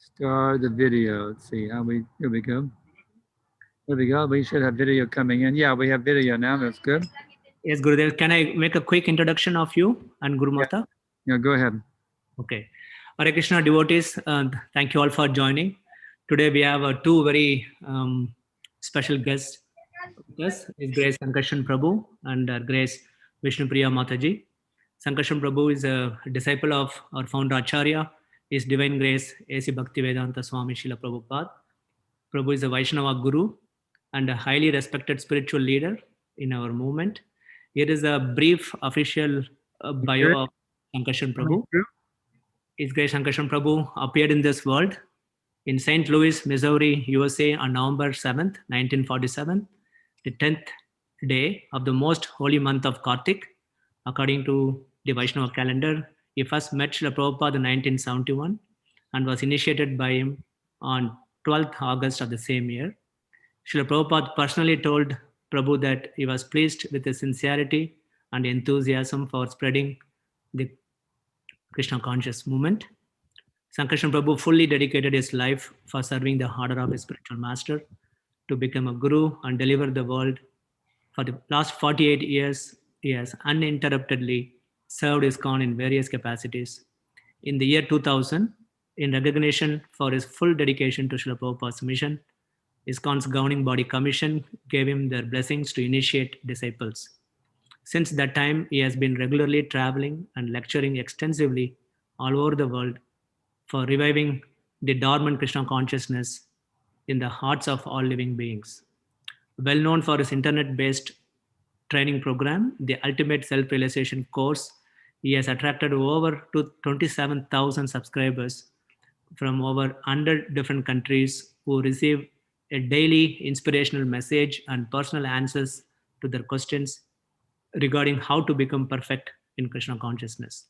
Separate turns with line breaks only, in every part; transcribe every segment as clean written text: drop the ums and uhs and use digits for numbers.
Start the video. Let's see how here we go. There we go. We should have video coming in. Yeah, we have video now. That's good.
Yes, Gurudev. Can I make a quick introduction of you and Guru Mata?
Yeah, go ahead.
Okay. Hare Krishna devotees, thank you all for joining. Today we have two very special guests with us. His Grace Sankarshan Prabhu and Grace Vishnupriya Mataji. Sankarshan Prabhu is a disciple of our founder Acharya, His Divine Grace A.C. Bhaktivedanta Swami Srila Prabhupada. Prabhu is a Vaishnava Guru and a highly respected spiritual leader in our movement. Here is a brief official bio of Sankarshan Prabhu. His Grace Sankarshan Prabhu appeared in this world in St. Louis, Missouri, USA on November 7th, 1947, the 10th day of the most holy month of Kartik. According to the Vaishnava calendar, he first met Srila Prabhupada in 1971 and was initiated by him on 12th August of the same year. Srila Prabhupada personally told Prabhu that he was pleased with his sincerity and enthusiasm for spreading the Krishna conscious movement. Sankarshan Prabhu fully dedicated his life for serving the order of his spiritual master to become a guru and deliver the world. For the last 48 years, he has uninterruptedly served ISKCON in various capacities. In the year 2000, in recognition for his full dedication to Srila Prabhupada's mission, ISKCON's governing body commission gave him their blessings to initiate disciples. Since that time, he has been regularly traveling and lecturing extensively all over the world for reviving the dormant Krishna consciousness in the hearts of all living beings. Well known for his internet-based training program, the Ultimate Self-Realization course, he has attracted over 27,000 subscribers from over 100 different countries who receive a daily inspirational message and personal answers to their questions regarding how to become perfect in Krishna consciousness.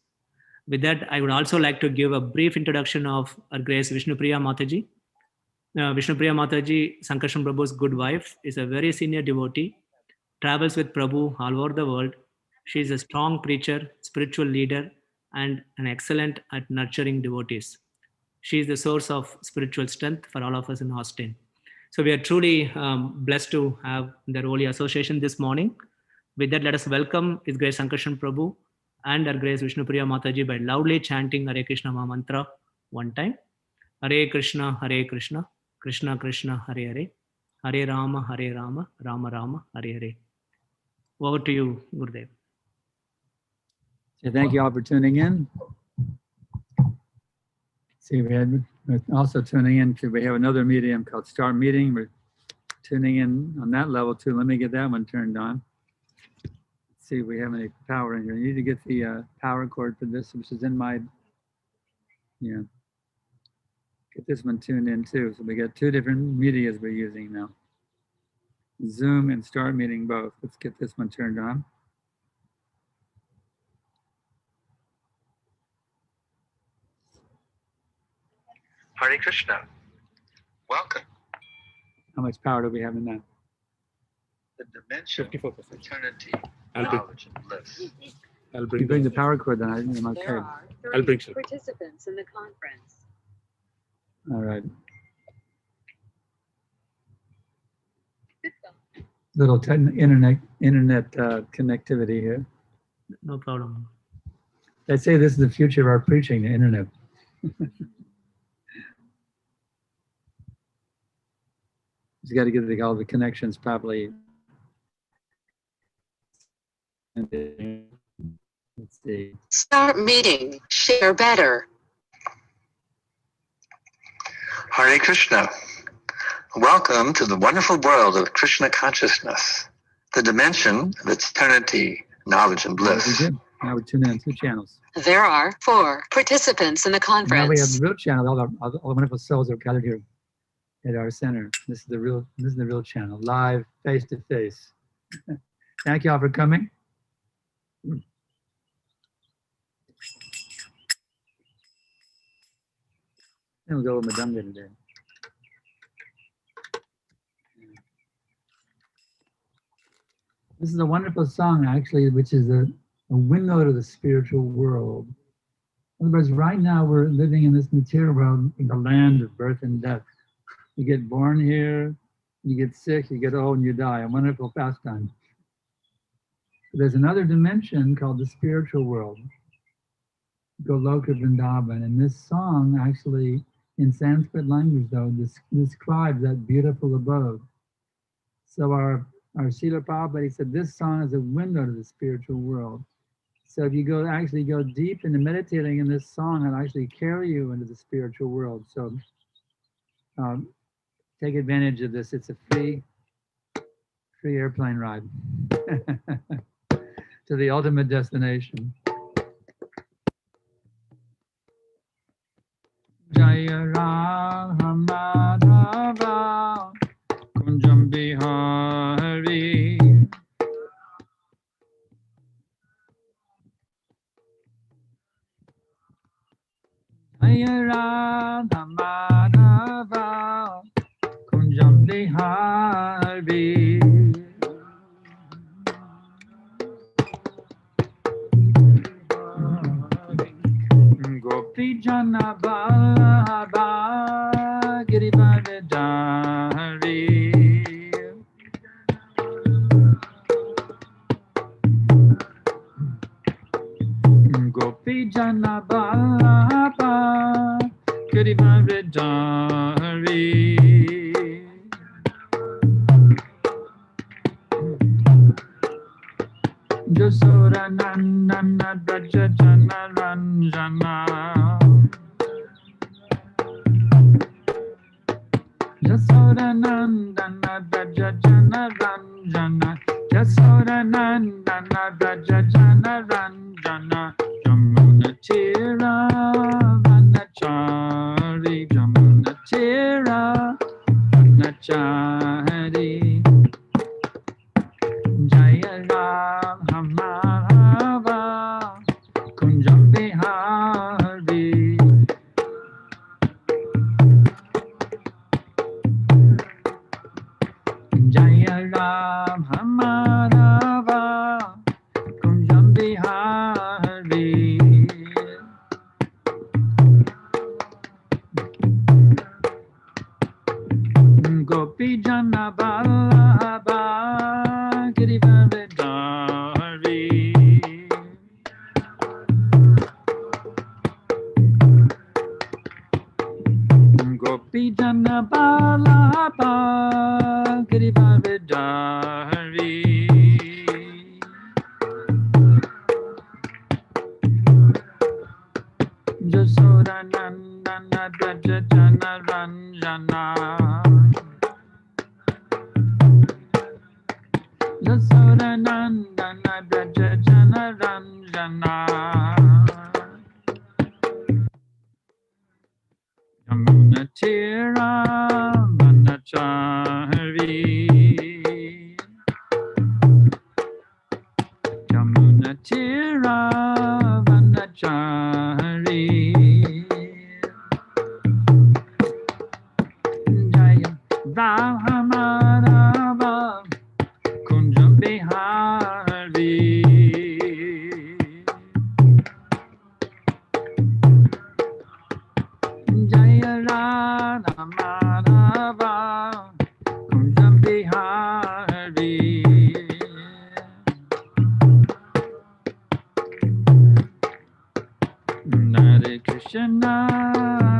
With that, I would also like to give a brief introduction of our Grace Vishnupriya Mataji. Vishnupriya Mataji, Sankarshan Prabhu's good wife, is a very senior devotee, travels with Prabhu all over the world. She is a strong preacher, spiritual leader, and an excellent at nurturing devotees. She is the source of spiritual strength for all of us in Austin. So we are truly blessed to have their holy association this morning. With that, let us welcome His Grace Sankarshan Prabhu and our Grace Vishnupriya Mataji by loudly chanting Hare Krishna Maha Mantra one time. Hare Krishna, Krishna Krishna, Hare Hare, Hare Rama, Rama Rama, Hare Hare. Over to you, Gurudev.
So thank you all for tuning in. See, we're also tuning in to, we have another medium called Start Meeting. We're tuning in on that level too. Let me get that one turned on. Let's see if we have any power in here. You need to get the power cord for this, which is in my, yeah. Get this one tuned in too. So we got two different medias we're using now. Zoom and Start Meeting both. Let's get this one turned on.
Hare Krishna. Welcome.
How much power do we have in that?
The dimension
54%.
eternity,
I'll
knowledge, and bliss.
I'll
You bring the power cord then. I'm okay.
There are
I'll bring
3 participants in the conference.
All right. Little internet connectivity here.
No problem.
They say this is the future of our preaching, the internet. You got to get all the connections properly. Let's see.
Start meeting. Share better.
Hare Krishna. Welcome to the wonderful world of Krishna consciousness, the dimension of its eternity, knowledge, and bliss.
Very good. Now we tune in 2 channels.
There are 4 participants in the conference.
Now we have the real channel. All the wonderful souls are gathered here at our center. This is the real channel, live, face to face. Thank you all for coming. And we'll go with Madanga today. This is a wonderful song, actually, which is a window to the spiritual world. In other words, right now we're living in this material world, in the land of birth and death. You get born here, you get sick, you get old, and you die. A wonderful pastime. There's another dimension called the spiritual world, Goloka Vrindavan, and this song actually, in Sanskrit language though, describes that beautiful abode. So our Srila Prabhupada said this song is a window to the spiritual world. So if you actually go deep into meditating in this song, it'll actually carry you into the spiritual world. So take advantage of this. It's a free airplane ride to the ultimate destination. Jaya Radha Madhava Kunjam Bihari. Jaya Radha Madhava Kunjam Bihari. Gopi Jana Vallabha Girivardhari. Gopi Jana Vallabha Girivardhari. Jasoda Nandana Braja Jana Ranjana. Jasoda Nandana Braja Jana Ranjana. Jasoda Nandana Braja Jana Ranjana. Jamuna Tira Vanachari. Jamuna Tira Vanachari. Jaya Radha Madhava Kunjam Bihari. Jaya Radha Madhava Kunjam Bihari. Gopi Jana Vallabha Girivardhari. Gopi Jana Vallabha Girivardhari. Jasoda Nandana Braja Jana Ranjana. Jasoda Nandana Braja Jana Ranjana. Yamuna Tira Vanachari. Yamuna Tira Vanachari. Jaya Radha Madhava Kunjam Bihari. Jaya Radha Madhava Kunjam Bihari. Hare Krishna,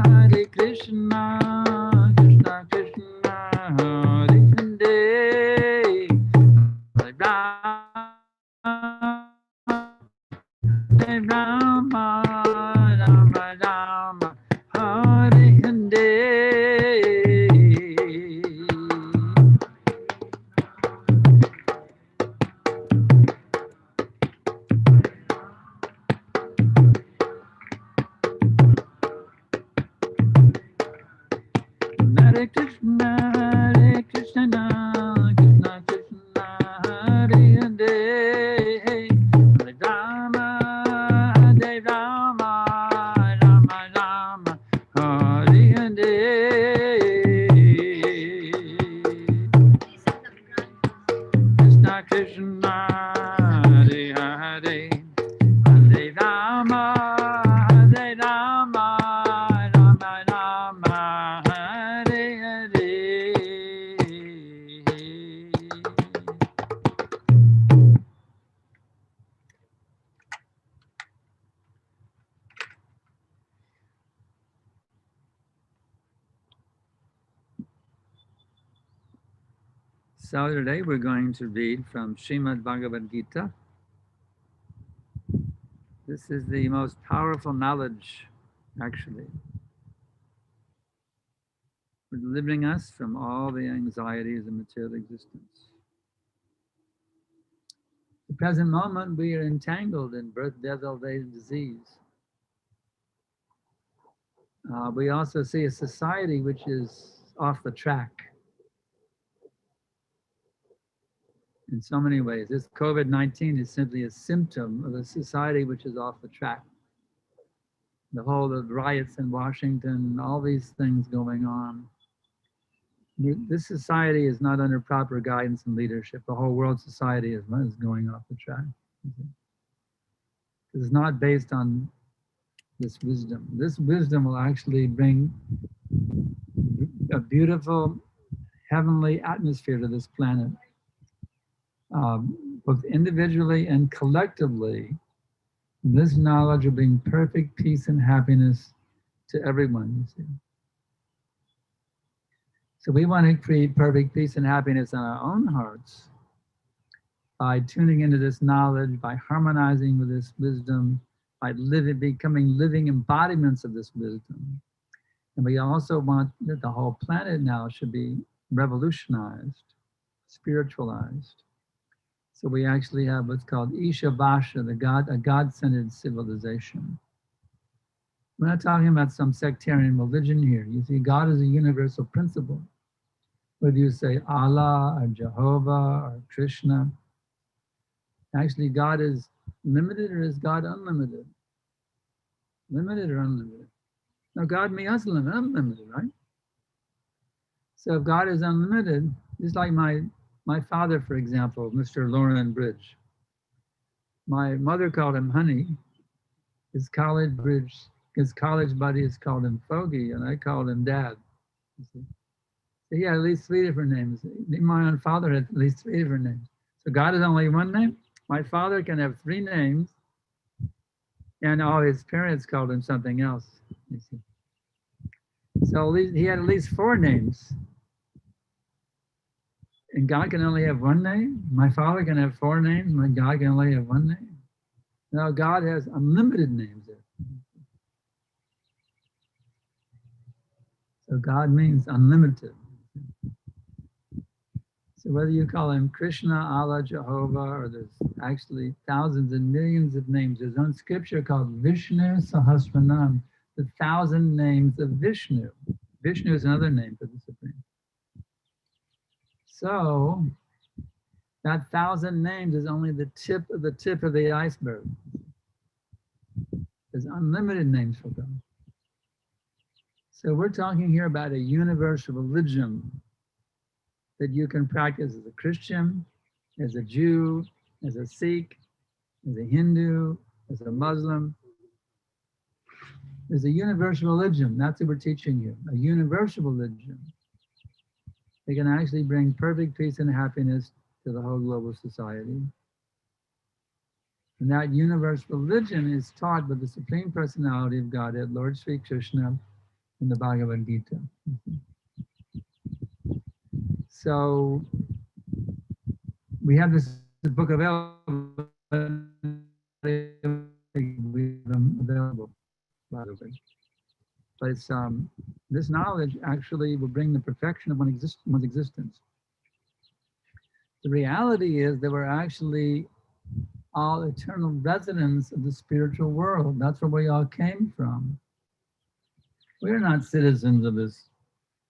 Hare Krishna, Krishna Krishna, Hare Hare. Hare Rama, Rama Rama, Hare Hare. Hare Krishna, Hare Krishna, Krishna Krishna, Hare Hare. Hare Rama, Hare Rama, Rama Rama, Hare Hare. Krishna Krishna, Hare Hare. Hare Rama, Hare So today we're going to read from Srimad Bhagavad Gita. This is the most powerful knowledge, actually, for delivering us from all the anxieties of material existence. At the present moment, we are entangled in birth, death, old age, and disease. We also see a society which is off the track in so many ways. This COVID-19 is simply a symptom of a society which is off the track. The whole of riots in Washington, all these things going on. This society is not under proper guidance and leadership. The whole world society is going off the track. It's not based on this wisdom. This wisdom will actually bring a beautiful heavenly atmosphere to this planet. Both individually and collectively, this knowledge will bring perfect peace and happiness to everyone, you see. So we want to create perfect peace and happiness in our own hearts by tuning into this knowledge, by harmonizing with this wisdom, by becoming living embodiments of this wisdom. And we also want that the whole planet now should be revolutionized, spiritualized. So we actually have what's called Isha Vasha, a God-centered civilization. We're not talking about some sectarian religion here. You see, God is a universal principle. Whether you say Allah or Jehovah or Krishna, actually God is limited or is God unlimited? Limited or unlimited? No, God may us unlimited, right? So if God is unlimited, just like my father, for example, Mr. Lauren Bridge. My mother called him Honey. His college buddies called him Fogey, and I called him Dad. You see? So he had at least 3 different names. My own father had at least 3 different names. So God is only one name. My father can have 3 names, and all his parents called him something else. You see? So he had at least 4 names. And God can only have 1 name? My father can have 4 names, my God can only have 1 name? No, God has unlimited names there. So God means unlimited. So whether you call him Krishna, Allah, Jehovah, or there's actually thousands and millions of names. There's one scripture called Vishnu Sahasranam, the 1,000 names of Vishnu. Vishnu is another name for the Supreme. So that 1,000 names is only the tip of the iceberg. There's unlimited names for God. So we're talking here about a universal religion that you can practice as a Christian, as a Jew, as a Sikh, as a Hindu, as a Muslim. There's a universal religion. That's what we're teaching you, a universal religion. They can actually bring perfect peace and happiness to the whole global society. And that universal religion is taught by the Supreme Personality of Godhead, Lord Sri Krishna, in the Bhagavad Gita. So we have this book available, by the way. But it's, this knowledge actually will bring the perfection of one's existence. The reality is that we're actually all eternal residents of the spiritual world. That's where we all came from. We're not citizens of this.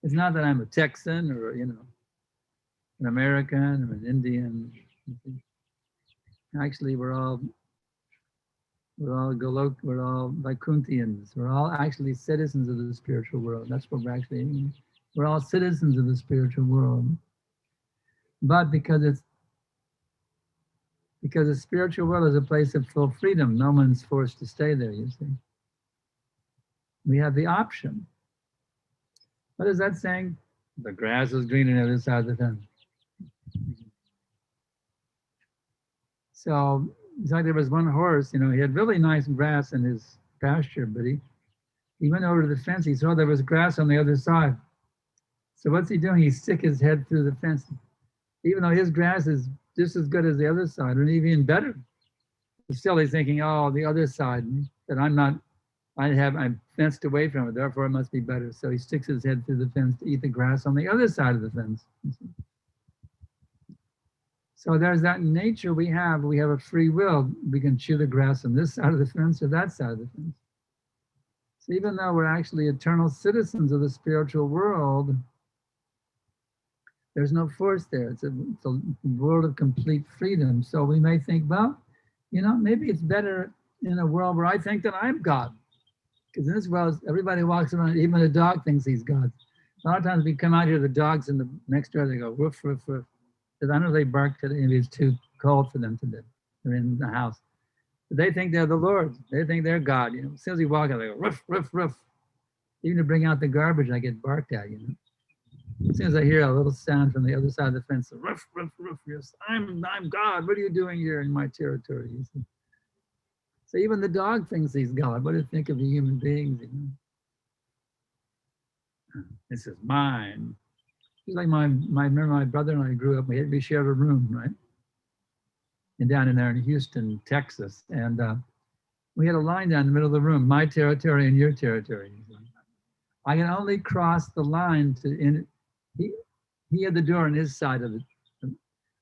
It's not that I'm a Texan or, an American or an Indian. Actually, we're all Vaikunthians. We're all actually citizens of the spiritual world. That's what we're all citizens of the spiritual world. But because the spiritual world is a place of full freedom, no one's forced to stay there, you see. We have the option. What is that saying? The grass is greener on the other side of the fence. So it's like there was one horse, he had really nice grass in his pasture, but he went over to the fence, he saw there was grass on the other side. So what's he doing? He stick his head through the fence. Even though his grass is just as good as the other side, or even better. But still he's thinking, oh, the other side, that I'm fenced away from it, therefore it must be better. So he sticks his head through the fence to eat the grass on the other side of the fence. So there's that nature we have. We have a free will. We can chew the grass on this side of the fence or that side of the fence. So even though we're actually eternal citizens of the spiritual world, there's no force there. It's a world of complete freedom. So we may think, well, maybe it's better in a world where I think that I'm God. Because in this world, everybody walks around, even a dog thinks he's God. A lot of times we come out here, the dogs in the next door, they go, woof, woof, woof. Because I know they bark today, maybe it's too cold for them today. They're in the house. But they think they're the Lord. They think they're God. As soon as we walk out, they go, woof, woof, woof. Even to bring out the garbage, I get barked at, As soon as I hear a little sound from the other side of the fence, roof, roof, roof, yes, I'm God. What are you doing here in my territory? So even the dog thinks he's God. What do you think of the human beings? This is mine. It's like remember my brother and I grew up. We shared a room, right? And down in there in Houston, Texas, and we had a line down the middle of the room: my territory and your territory. I can only cross the line to He had the door on his side of it.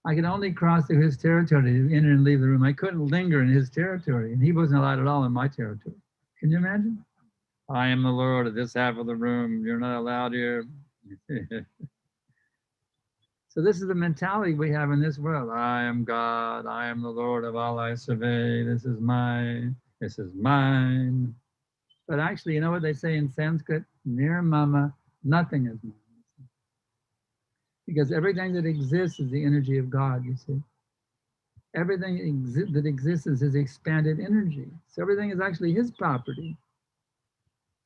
I could only cross through his territory to enter and leave the room. I couldn't linger in his territory, and he wasn't allowed at all in my territory. Can you imagine? I am the Lord of this half of the room. You're not allowed here. So this is the mentality we have in this world. I am God. I am the Lord of all I survey. This is mine. This is mine. But actually, you know what they say in Sanskrit? Nirmama, nothing is mine. Because everything that exists is the energy of God, you see. Everything that exists is his expanded energy. So everything is actually his property.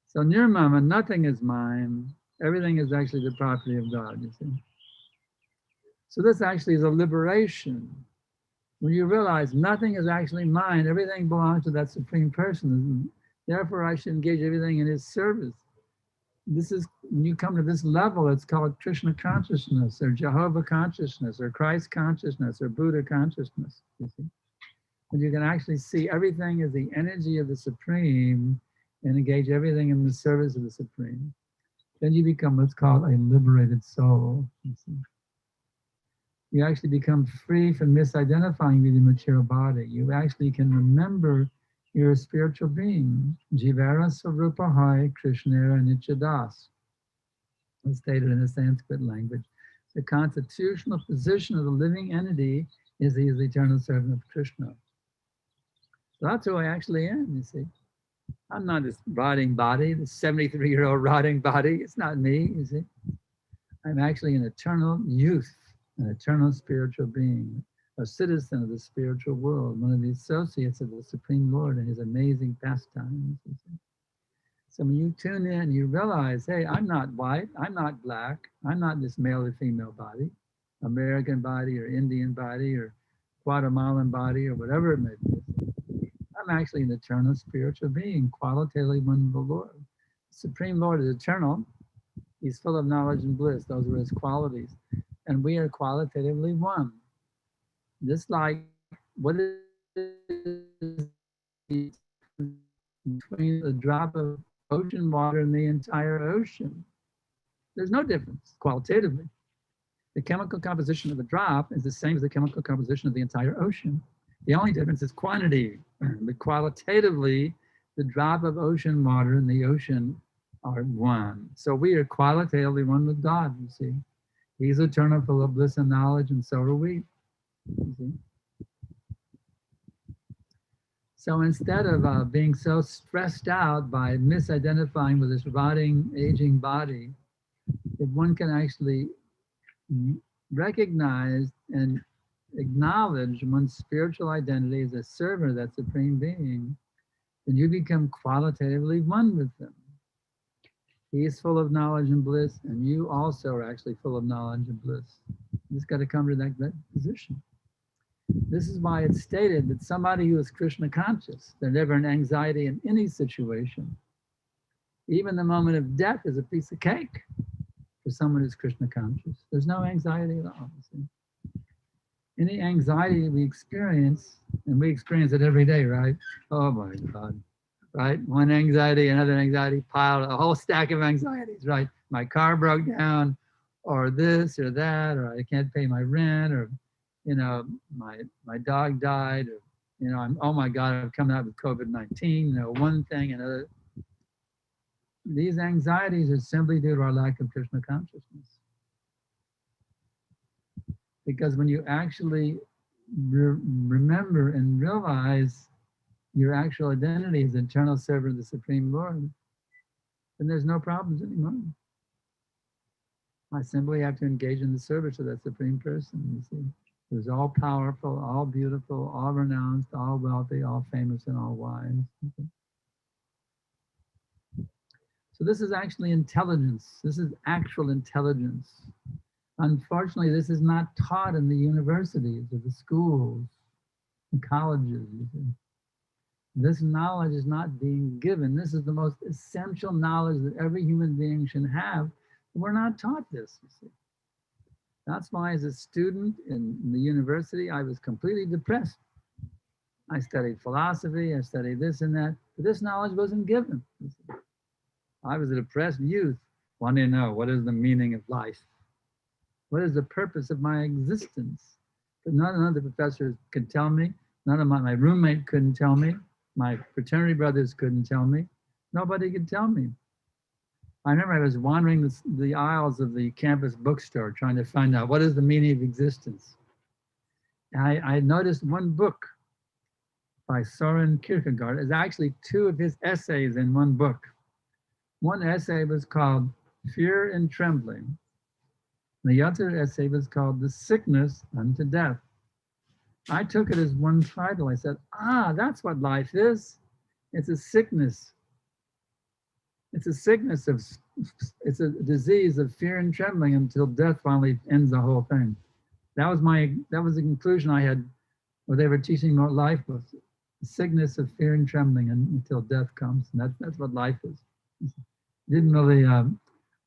So nirmama, nothing is mine. Everything is actually the property of God, you see. So this actually is a liberation. When you realize nothing is actually mine, everything belongs to that Supreme Person. Therefore, I should engage everything in his service. This is, when you come to this level, it's called Krishna consciousness, or Jehovah consciousness, or Christ consciousness, or Buddha consciousness, you see. When you can actually see everything as the energy of the Supreme and engage everything in the service of the Supreme, then you become what's called a liberated soul, you see. You actually become free from misidentifying with the material body. You actually can remember you're a spiritual being. Jivara Sarupa Hai Krishnera Nichadas. It's stated in the Sanskrit language. The constitutional position of the living entity is he is the eternal servant of Krishna. So that's who I actually am, you see. I'm not this rotting body, this 73-year-old rotting body. It's not me, you see. I'm actually an eternal youth, an eternal spiritual being, a citizen of the spiritual world, one of the associates of the Supreme Lord and his amazing pastimes. So when you tune in, you realize, hey, I'm not white, I'm not black, I'm not this male or female body, American body or Indian body or Guatemalan body or whatever it may be. I'm actually an eternal spiritual being, qualitatively one with the Lord. The Supreme Lord is eternal. He's full of knowledge and bliss. Those are his qualities. And we are qualitatively one. Just like what is between the drop of ocean water and the entire ocean? There's no difference qualitatively. The chemical composition of the drop is the same as the chemical composition of the entire ocean. The only difference is quantity. But qualitatively, the drop of ocean water and the ocean are one. So we are qualitatively one with God, you see. He's eternal, full of bliss and knowledge, and so are we. You see? So instead of being so stressed out by misidentifying with this rotting, aging body, if one can actually recognize and acknowledge one's spiritual identity as a servant of that Supreme Being, then you become qualitatively one with them. He is full of knowledge and bliss, and you also are actually full of knowledge and bliss. You just got to come to that position. This is why it's stated that somebody who is Krishna conscious, they're never in anxiety in any situation. Even the moment of death is a piece of cake for someone who's Krishna conscious. There's no anxiety at all. You see? any anxiety we experience, and we experience it every day, right? Oh my God, right? One anxiety, another anxiety, piled a whole stack of anxieties, right? My car broke down, or this or that, or I can't pay my rent, or, you know, my dog died, or, you know, oh my God, I've come out with COVID-19, you know, one thing, another. These anxieties are simply due to our lack of Krishna consciousness. Because when you actually remember and realize your actual identity as eternal servant of the Supreme Lord, then there's no problems anymore. I simply have to engage in the service of that Supreme Person, you see, who's all powerful, all beautiful, all renounced, all wealthy, all famous, and all wise. Okay. So this is actually intelligence. This is actual intelligence. Unfortunately, this is not taught in the universities or the schools and colleges. You see. This knowledge is not being given. This is the most essential knowledge that every human being should have. We're not taught this, you see. That's why as a student in the university, I was completely depressed. I studied philosophy, I studied this and that, but this knowledge wasn't given. I was a depressed youth, wanting to know what is the meaning of life? What is the purpose of my existence? But none of the professors could tell me. None of my roommate couldn't tell me. My fraternity brothers couldn't tell me. Nobody could tell me. I remember I was wandering the aisles of the campus bookstore trying to find out what is the meaning of existence. And I noticed one book by Soren Kierkegaard. It's actually two of his essays in one book. One essay was called Fear and Trembling. The other essay was called The Sickness Unto Death. I took it as one title. I said, that's what life is. It's a sickness. It's a sickness of, it's a disease of fear and trembling until death finally ends the whole thing. That was the conclusion I had, what they were teaching me what life was. The sickness of fear and trembling until death comes. And that's what life is. Didn't really, I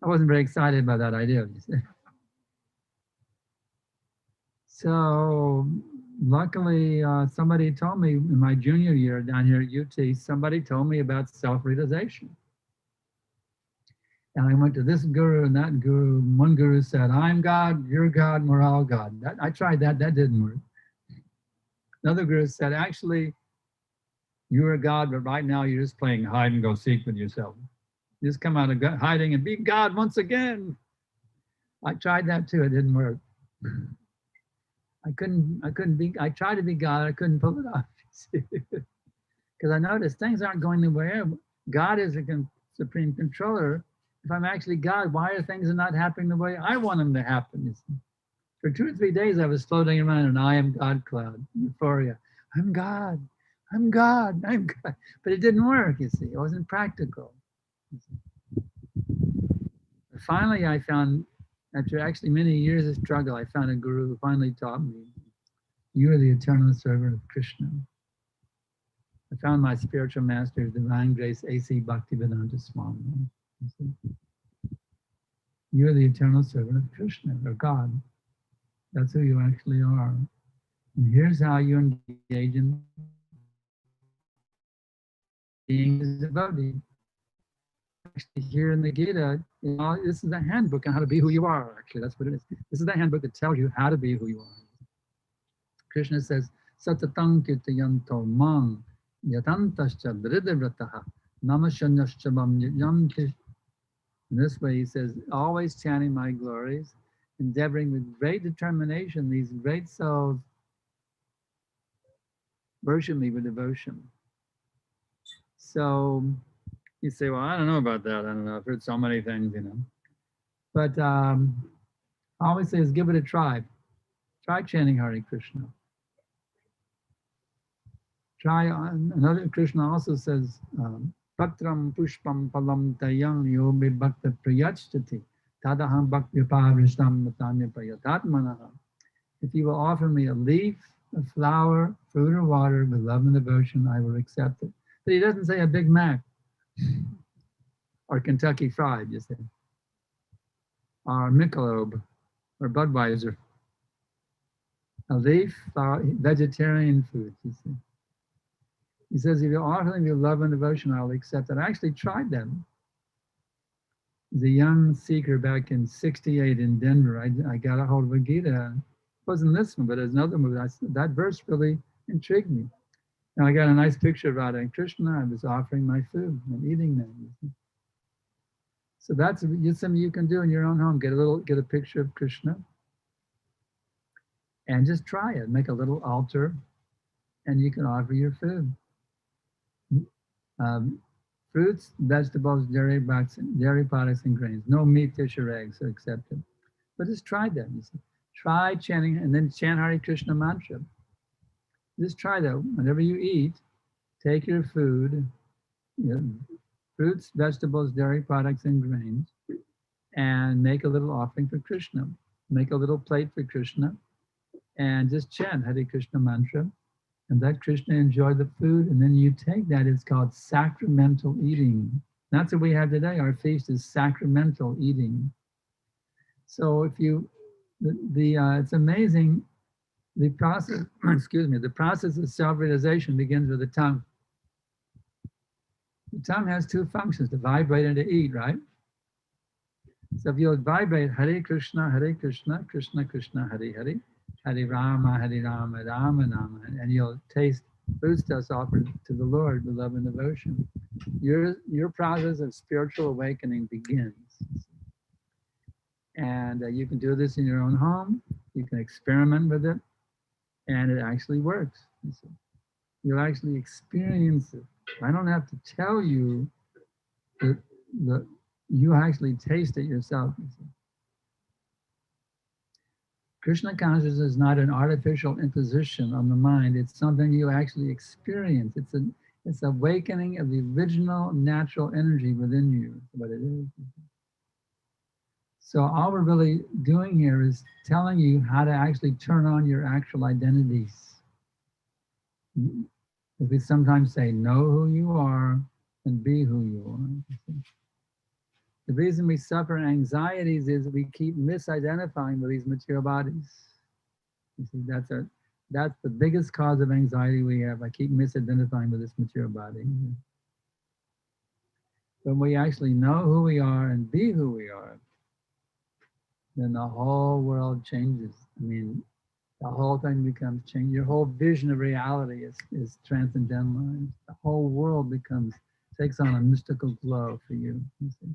wasn't very excited by that idea. You see. So luckily, somebody told me in my junior year down here at UT, somebody told me about self-realization. And I went to this guru and that guru. One guru said, I'm God, you're God, and we're all God. I tried that didn't work. Another guru said, actually, you're a God, but right now you're just playing hide and go seek with yourself. You just come out of hiding and be God once again. I tried that too, it didn't work. I tried to be God, I couldn't pull it off. Because I noticed things aren't going the way God is a supreme controller. If I'm actually God, why are things not happening the way I want them to happen? You see? For 2 or 3 days, I was floating around an I am God cloud, euphoria. I'm God, I'm God, I'm God. But it didn't work, you see. It wasn't practical. Finally, I found, after actually many years of struggle, I found a guru who finally taught me, you are the eternal servant of Krishna. I found my spiritual master, Divine Grace A.C. Bhaktivedanta Swami. You are the eternal servant of Krishna, or God. That's who you actually are. And here's how you engage in being a devotee. Actually, here in the Gita, this is the handbook on how to be who you are, actually. That's what it is. This is the handbook that tells you how to be who you are. Krishna says, Satatang kirtayanto mang yatantascha dhridavrataha namashanyashchabam yamtish. In this way, he says, always chanting my glories, endeavoring with great determination, these great souls worship me with devotion. So you say, well, I don't know about that. I don't know. I've heard so many things, you know. But I always say is give it a try. Try chanting Hare Krishna. Try, another Krishna also says, Patram pushpam palam tayang yobi bhakta priyachati tadaham bhakti pavrishtam matanya payatatmanaha. If you will offer me a leaf, a flower, fruit, or water with love and devotion, I will accept it. But he doesn't say a Big Mac or Kentucky Fried, you say, or Michelob or Budweiser. a leaf, vegetarian food, you see. He says, if you offer them your love and devotion, I'll accept it. I actually tried them. As a young seeker back in '68 in Denver, I got a hold of a Gita. It wasn't this one, but there's another one. That verse really intrigued me. And I got a nice picture of Radha and Krishna. I was offering my food and eating them. So that's something you can do in your own home. Get a picture of Krishna and just try it. Make a little altar and you can offer your food. Fruits, vegetables, dairy products, and grains. No meat, fish, or eggs are accepted. But just try that. You see. Try chanting and then chant Hare Krishna mantra. Just try that. Whenever you eat, take your food, fruits, vegetables, dairy products, and grains, and make a little offering for Krishna. Make a little plate for Krishna, and just chant Hare Krishna mantra, and let Krishna enjoy the food, and then you take that. It's called sacramental eating. That's what we have today. Our feast is sacramental eating. So if you, it's amazing. The process, the process of self-realization begins with the tongue. The tongue has two functions, to vibrate and to eat, right? So if you'll vibrate Hare Krishna, Krishna Krishna, Hare Hare, Hare Rama, Rama Rama, and you'll taste foodstuffs offered to the Lord with love and devotion. Your process of spiritual awakening begins. And you can do this in your own home. You can experiment with it, and it actually works. You'll actually experience it. I don't have to tell you that you actually taste it yourself. Krishna consciousness is not an artificial imposition on the mind. It's something you actually experience. It's awakening of the original natural energy within you. What it is. So all we're really doing here is telling you how to actually turn on your actual identities. As we sometimes say, know who you are and be who you are. The reason we suffer anxieties is we keep misidentifying with these material bodies. You see, that's the biggest cause of anxiety we have. I keep misidentifying with this material body. When we actually know who we are and be who we are, then the whole world changes. I mean, the whole thing becomes changed. Your whole vision of reality is transcendentalized. The whole world takes on a mystical glow for you. You see.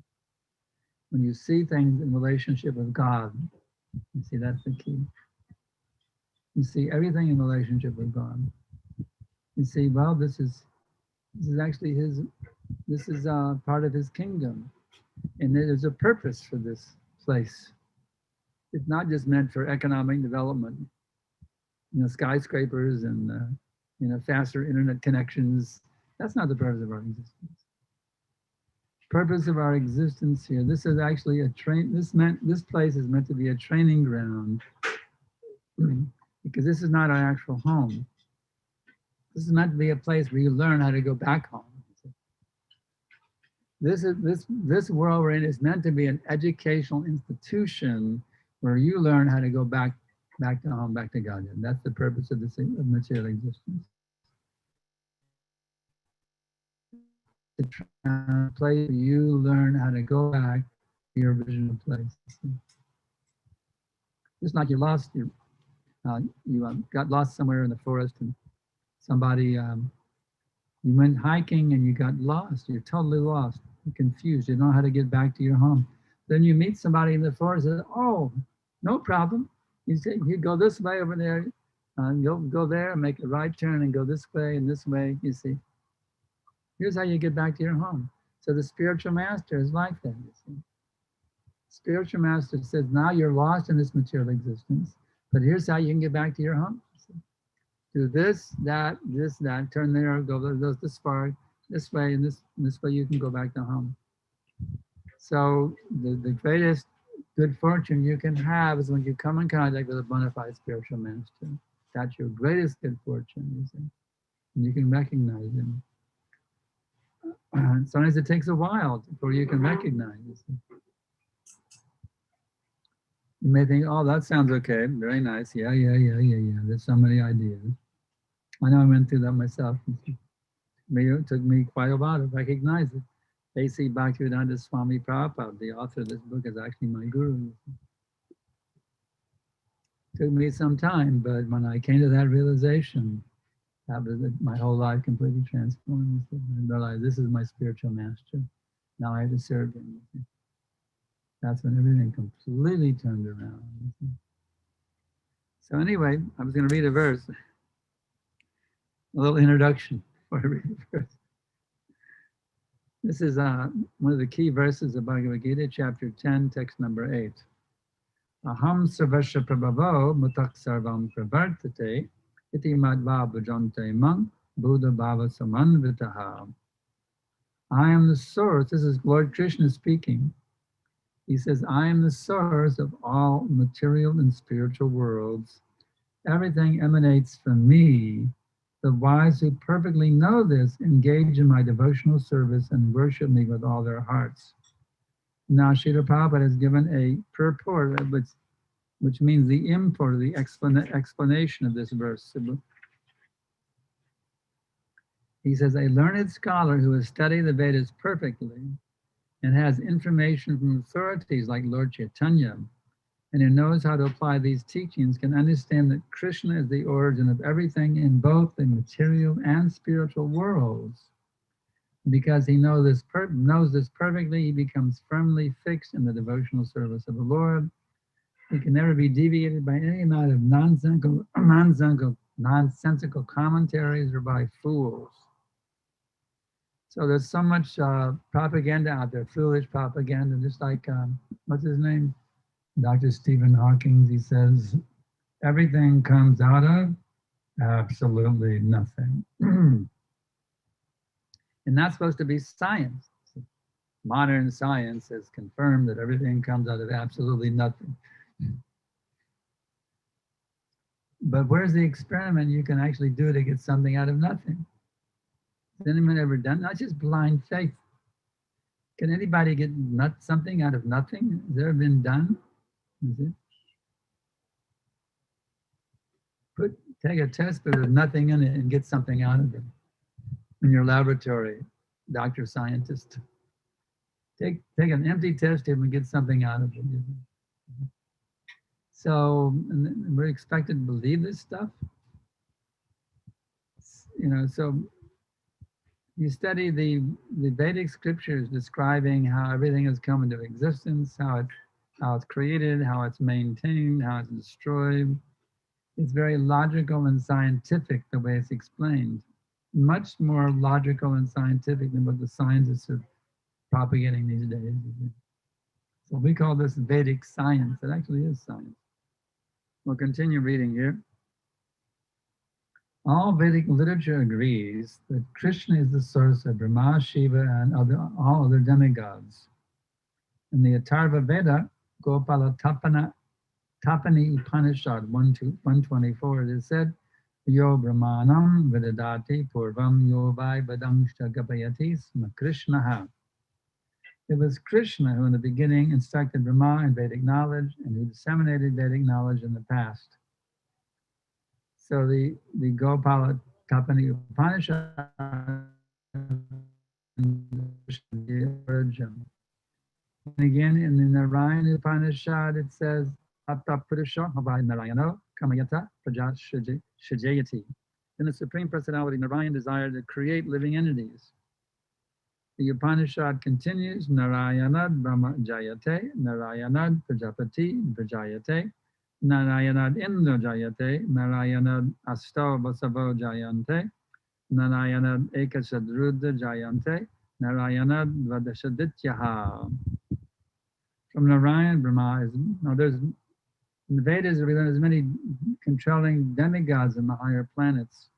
When you see things in relationship with God, you see, that's the key. You see everything in relationship with God. You see, well, this is actually part of his kingdom. And there's a purpose for this place. It's not just meant for economic development, skyscrapers and, faster internet connections. That's not the purpose of our existence. Purpose of our existence here. This is actually this place is meant to be a training ground because this is not our actual home. This is meant to be a place where you learn how to go back home. This world we're in is meant to be an educational institution where you learn how to go back to home, back to God. And that's the purpose of this material existence. A place where you learn how to go back to your original place. Just like you got lost somewhere in the forest, and somebody you went hiking and you got lost. You're totally lost. You're confused. You don't know how to get back to your home. Then you meet somebody in the forest and say, "Oh, no problem. You say you go this way over there. You'll go there and make a right turn and go this way and this way." You see. Here's how you get back to your home. So the spiritual master is like that, you see. Spiritual master says, now you're lost in this material existence, but here's how you can get back to your home. Do this, that, turn there, go this far, this way, and this way you can go back to home. So the greatest good fortune you can have is when you come in contact with a bona fide spiritual master. That's your greatest good fortune, you see. And you can recognize him. Sometimes it takes a while before you can recognize it. You may think, oh, that sounds okay. Very nice. Yeah. There's so many ideas. I know I went through that myself. It took me quite a while to recognize it. A.C. Bhaktivedanta Swami Prabhupada, the author of this book, is actually my guru. It took me some time, but when I came to that realization, that was it. My whole life completely transformed. I realized this is my spiritual master. Now I have to serve him. That's when everything completely turned around. So anyway, I was going to read a verse, a little introduction before I read the verse. This is one of the key verses of Bhagavad Gita, chapter 10, text number 8. Aham sarvasya prabhavo mutak sarvam pravartate iti madva bhajante mang buddha bhava samanvitaha. I am the source. This is Lord Krishna speaking. He says, I am the source of all material and spiritual worlds. Everything emanates from me. The wise who perfectly know this engage in my devotional service and worship me with all their hearts. Now, Srila Prabhupada has given a purport, which means the import, the explanation of this verse. He says, a learned scholar who has studied the Vedas perfectly and has information from authorities like Lord Chaitanya, and who knows how to apply these teachings, can understand that Krishna is the origin of everything in both the material and spiritual worlds. Because he knows this perfectly, he becomes firmly fixed in the devotional service of the Lord. He can never be deviated by any amount of nonsensical commentaries or by fools. So there's so much propaganda out there, foolish propaganda, just like, what's his name? Dr. Stephen Hawking. He says, everything comes out of absolutely nothing. And that's supposed to be science. Modern science has confirmed that everything comes out of absolutely nothing. But where's the experiment you can actually do to get something out of nothing? Has anyone ever done? Not just blind faith. Can anybody get something out of nothing? Has it ever been done? Is it? Take a test with nothing in it and get something out of it. In your laboratory, doctor, scientist. Take an empty test tube and get something out of it. So we're expected to believe this stuff. So you study the Vedic scriptures describing how everything has come into existence, how it's created, how it's maintained, how it's destroyed. It's very logical and scientific the way it's explained. Much more logical and scientific than what the scientists are propagating these days. So we call this Vedic science. It actually is science. We'll continue reading here. All Vedic literature agrees that Krishna is the source of Brahma, Shiva, and all other demigods. In the Atharva Veda, Gopala Tapani Upanishad 124, it is said, Yo Brahmanam Vedadati Purvam Yo Vai Vadangshta Gapayati Sma Krishnaha. It was Krishna who in the beginning instructed Brahma in Vedic knowledge and who disseminated Vedic knowledge in the past. So the Gopala Tapani Upanishad the origin. And again in the Narayana Upanishad it says Atta Purusha Havai Narayano Kamayata Prajat Shajayati. Then the Supreme Personality Narayan desired to create living entities. The Upanishad continues, Narayanad Brahma Jayate, Narayanad Prajapati Prajayate, Narayanad Indra Jayate, Narayanad Astav Vasavo Jayante, Narayanad Ekasadrudra Jayante, Narayanad Vadashadityaha. From Narayan, Brahma is, there's, in the Vedas, we learn there's many controlling demigods in the higher planets.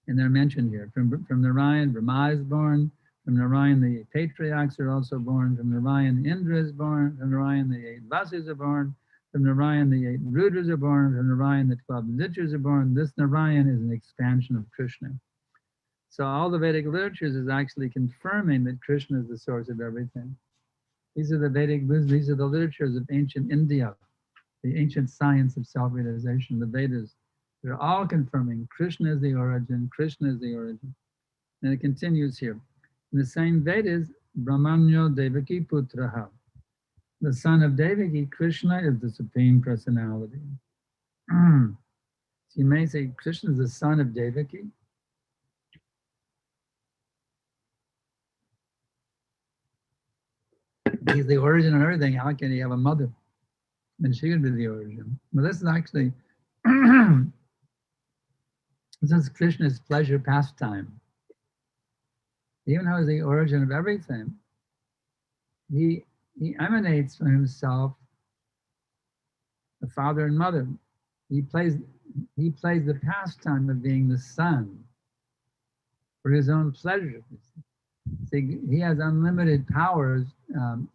And they're mentioned here. From Narayan, Brahma is born. From Narayan, the patriarchs are also born. From Narayan, Indra is born. From Narayan, the 8 Vasus are born. From Narayan, the 8 Rudras are born. From Narayan, the 12 Ditras are born. This Narayan is an expansion of Krishna. So all the Vedic literatures is actually confirming that Krishna is the source of everything. These are the Vedic wisdom. These are the literatures of ancient India, the ancient science of self-realization, the Vedas. They're all confirming Krishna is the origin, Krishna is the origin. And it continues here. In the same Vedas, Brahmanyo Devaki Putraha. The son of Devaki, Krishna, is the Supreme Personality. So you may say Krishna is the son of Devaki. He's the origin of everything. How can he have a mother? And she could be the origin. But this is actually, this is Krishna's pleasure pastime. Even though he's the origin of everything, he emanates from himself, the father and mother. He plays the pastime of being the son for his own pleasure. See, he has unlimited powers.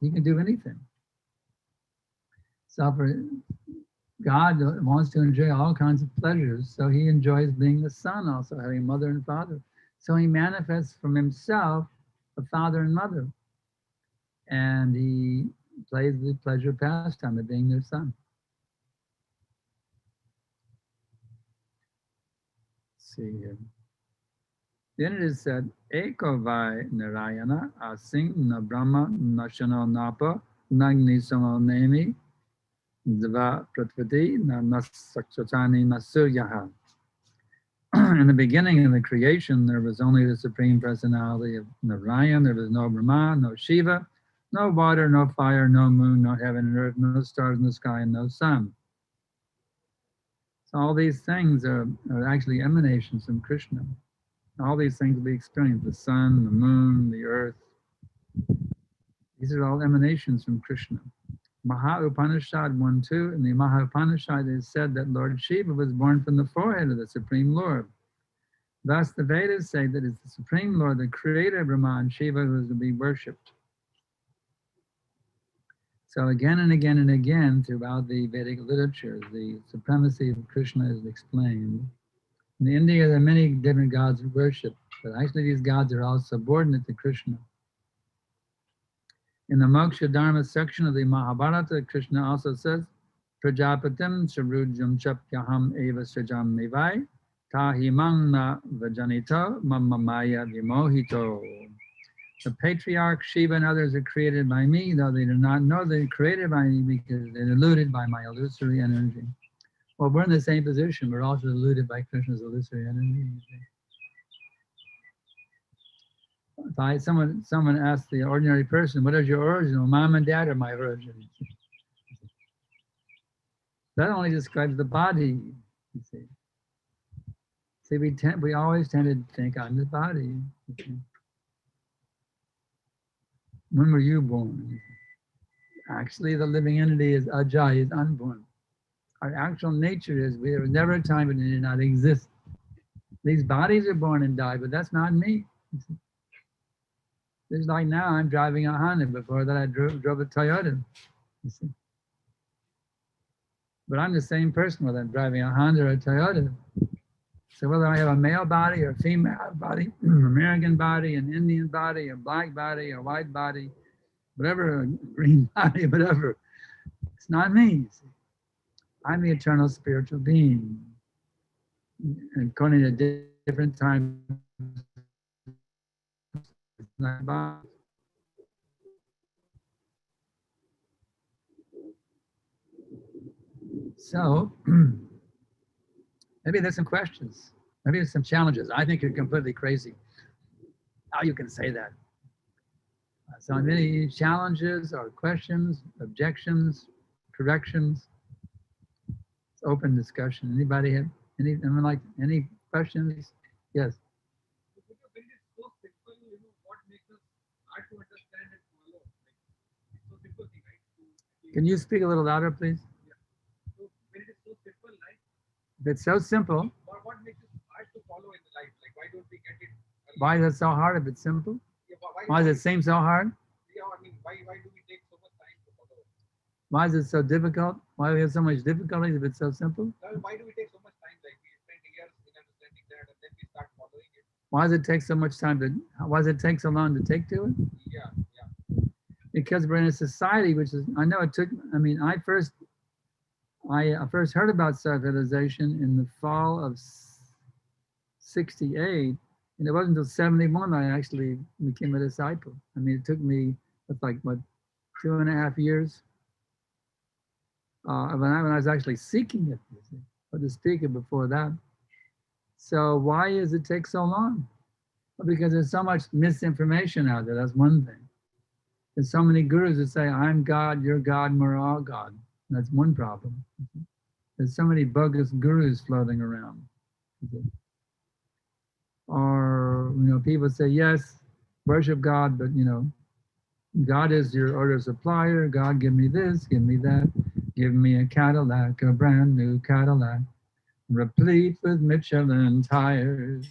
He can do anything. So God wants to enjoy all kinds of pleasures, so he enjoys being the son also, having mother and father. So he manifests from himself a father and mother. And he plays the pleasure pastime of being their son. Let's see here. Then it is said, Eko vai Narayana asing na Brahma nashano napa nagni samo nemi dva pratvati na nasakchachani nasuryaha. In the beginning of the creation, there was only the Supreme Personality of Narayan. There was no Brahma, no Shiva, no water, no fire, no moon, no heaven and earth, no stars in the sky, and no sun. So all these things are actually emanations from Krishna. All these things we experience, the sun, the moon, the earth. These are all emanations from Krishna. Maha Upanishad 1:2, in the Maha Upanishad it is said that Lord Shiva was born from the forehead of the Supreme Lord. Thus the Vedas say that it's the Supreme Lord, the creator of Brahma and Shiva, who is to be worshipped. So again and again and again throughout the Vedic literature, the supremacy of Krishna is explained. In India, there are many different gods who worship, but actually these gods are all subordinate to Krishna. In the Moksha Dharma section of the Mahabharata, Krishna also says, Prajapatim Sharujam Chapyaham Eva Srajam Nivai Tahimang Na Vajanito Mamamaya Vimohito. The patriarch Shiva and others are created by me, though they do not know they're created by me because they're deluded by my illusory energy. Well, we're in the same position. We're also deluded by Krishna's illusory energy. If someone asks the ordinary person, what is your origin? Well, mom and dad are my origin. That only describes the body, you see. See, we always tend to think I'm the body. You see. When were you born? Actually, the living entity is Ajay, is unborn. Our actual nature is there was never a time when it did not exist. These bodies are born and die, but that's not me. It's like now I'm driving a Honda. Before that I drove a Toyota. You see. But I'm the same person whether I'm driving a Honda or a Toyota. So whether I have a male body or a female body, American body, an Indian body, a black body, a white body, whatever, a green body, whatever, it's not me. You see. I'm the eternal spiritual being. And according to different times, so maybe there's some questions. Maybe there's some challenges. I think you're completely crazy. How you can say that? So many challenges or questions, objections, corrections. It's open discussion. Anybody have any questions? Yes. Can you speak a little louder, please? If it's so simple,
what makes it hard to follow in the life? Like, why don't we get it?
Why is it so hard if it's simple?
Yeah,
Why does it seem so hard?
Yeah, I mean, why do we take so much time to follow it?
Why is it so difficult? Why do we have so much difficulties if it's so simple?
Well, why do we take so much time? Like, we spend years in understanding that, and then we start following it.
Why does it take so much time why does it take so long to take to it?
Yeah.
because we're in a society which is, I know it took, I mean, I first heard about self-realization in the fall of 68, and it wasn't until 71 I actually became a disciple. I mean, it took me, it's like, what, 2.5 years when I was actually seeking it, you see, but to speak it before that. So why does it take so long? Well, because there's so much misinformation out there. That's one thing. There's so many gurus that say, I'm God, you're God, and we're all God. That's one problem. There's so many bogus gurus floating around. Or, you know, people say, yes, worship God, but, you know, God is your order supplier. God, give me this, give me that. Give me a Cadillac, a brand new Cadillac, replete with Michelin tires.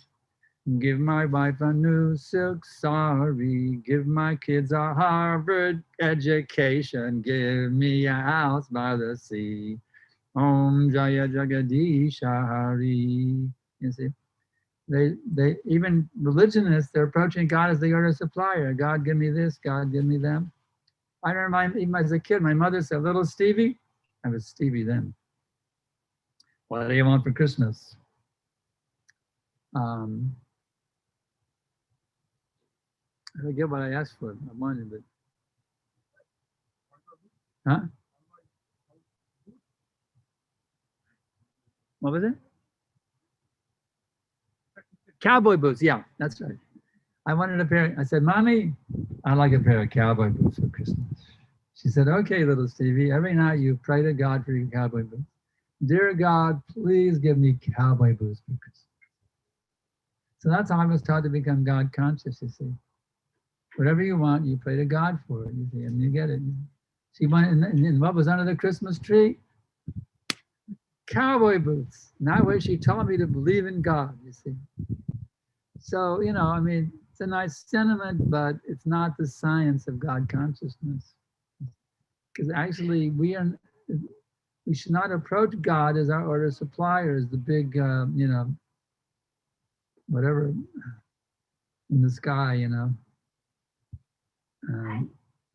Give my wife a new silk sari. Give my kids a Harvard education. Give me a house by the sea. Om Jaya Jagadisha Hari. You see, they even religionists, they're approaching God as the order supplier. God, give me this. God, give me that. I remember even as a kid, my mother said, "Little Stevie," I was Stevie then. What do you want for Christmas? I forget what I asked for. I wanted it. Huh? What was it? Cowboy boots. Yeah, that's right. I wanted a pair. I said, Mommy, I'd like a pair of cowboy boots for Christmas. She said, okay, little Stevie, every night you pray to God for your cowboy boots. Dear God, please give me cowboy boots for Christmas. So that's how I was taught to become God conscious, you see. Whatever you want, you pray to God for it, you see, and you get it. She went, and what was under the Christmas tree? Cowboy boots. And that way she taught me to believe in God, you see. So, you know, I mean, it's a nice sentiment, but it's not the science of God consciousness. Because actually we should not approach God as our order supplier, as the big, you know, whatever in the sky, you know,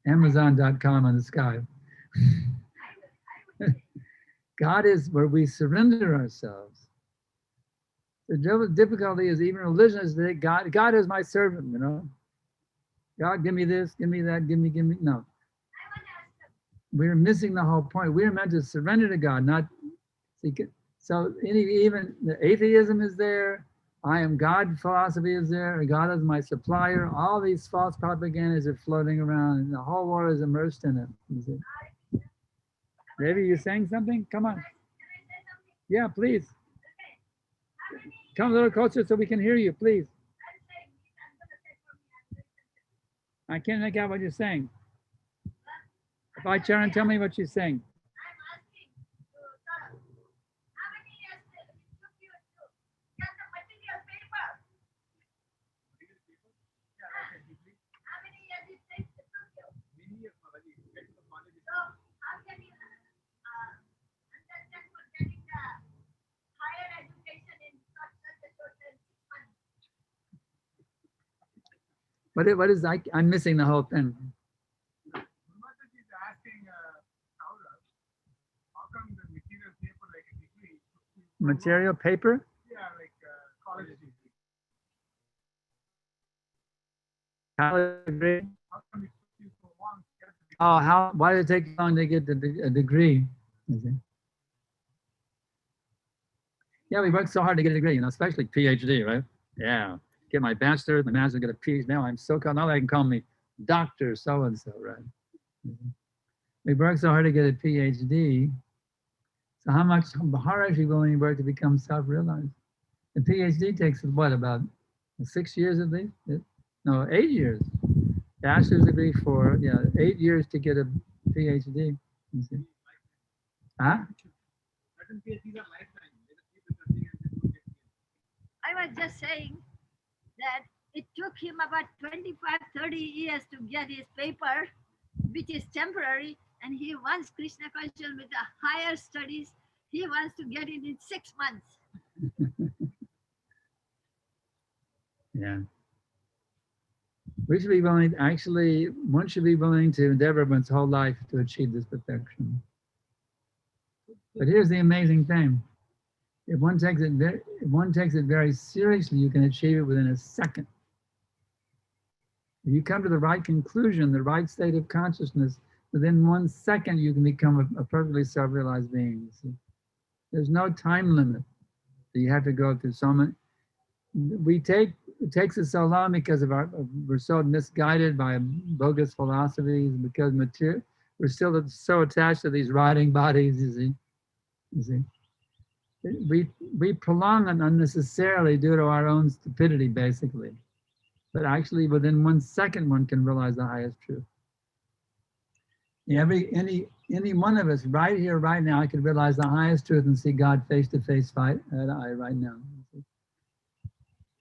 Amazon.com in the sky. God is where we surrender ourselves. The difficulty is even religion is that God is my servant, you know. God, give me this, give me that, give me. No. We're missing the whole point. We're meant to surrender to God, not seek it. So even the atheism is there. I am God philosophy is there. God is my supplier. All these false propagandas are floating around, and the whole world is immersed in it. You see? Devi, you saying something? Come on. Yeah, please. Come a little closer so we can hear you, please. I can't make out what you're saying. If I turn, tell me what you're saying. What is I'm missing the whole thing.
Mataji is asking Saurabh, how come the material paper like a degree?
Material paper?
Yeah, like college degree.
College degree?
How come it took you so long to get the degree?
Oh, why did it take so long to get a degree? Yeah, we worked so hard to get a degree, you know, especially PhD, right? Yeah. Get my bachelor's, my master's, get a PhD. Now I'm so called, now they can call me Dr. So-and-so, right? We worked so hard to get a PhD. So how hard are you willing to work to become self-realized? The PhD takes what, about 6 years at least? No, 8 years. Bachelor's degree 4, 8 years to get a PhD. You see? Huh?
Certain PhDs are lifetime. They just keep it and they don't get PhD.
I was just saying that it took him about 25-30 years to get his paper, which is temporary, and he wants Krishna consciousness with the higher studies. He wants to get it in 6 months.
Yeah. We should be willing, actually, one should be willing to endeavor one's whole life to achieve this perfection. But here's the amazing thing. If one takes it very seriously, you can achieve it within a second. If you come to the right conclusion, the right state of consciousness, within 1 second, you can become a perfectly self-realized being. You see? There's no time limit that you have to go through so many. It takes us so long because we're so misguided by bogus philosophies, because we're still so attached to these riding bodies, you see. We prolong it unnecessarily due to our own stupidity, basically. But actually, within 1 second, one can realize the highest truth. Any one of us right here, right now, I could realize the highest truth and see God face to face, eye to eye, right now.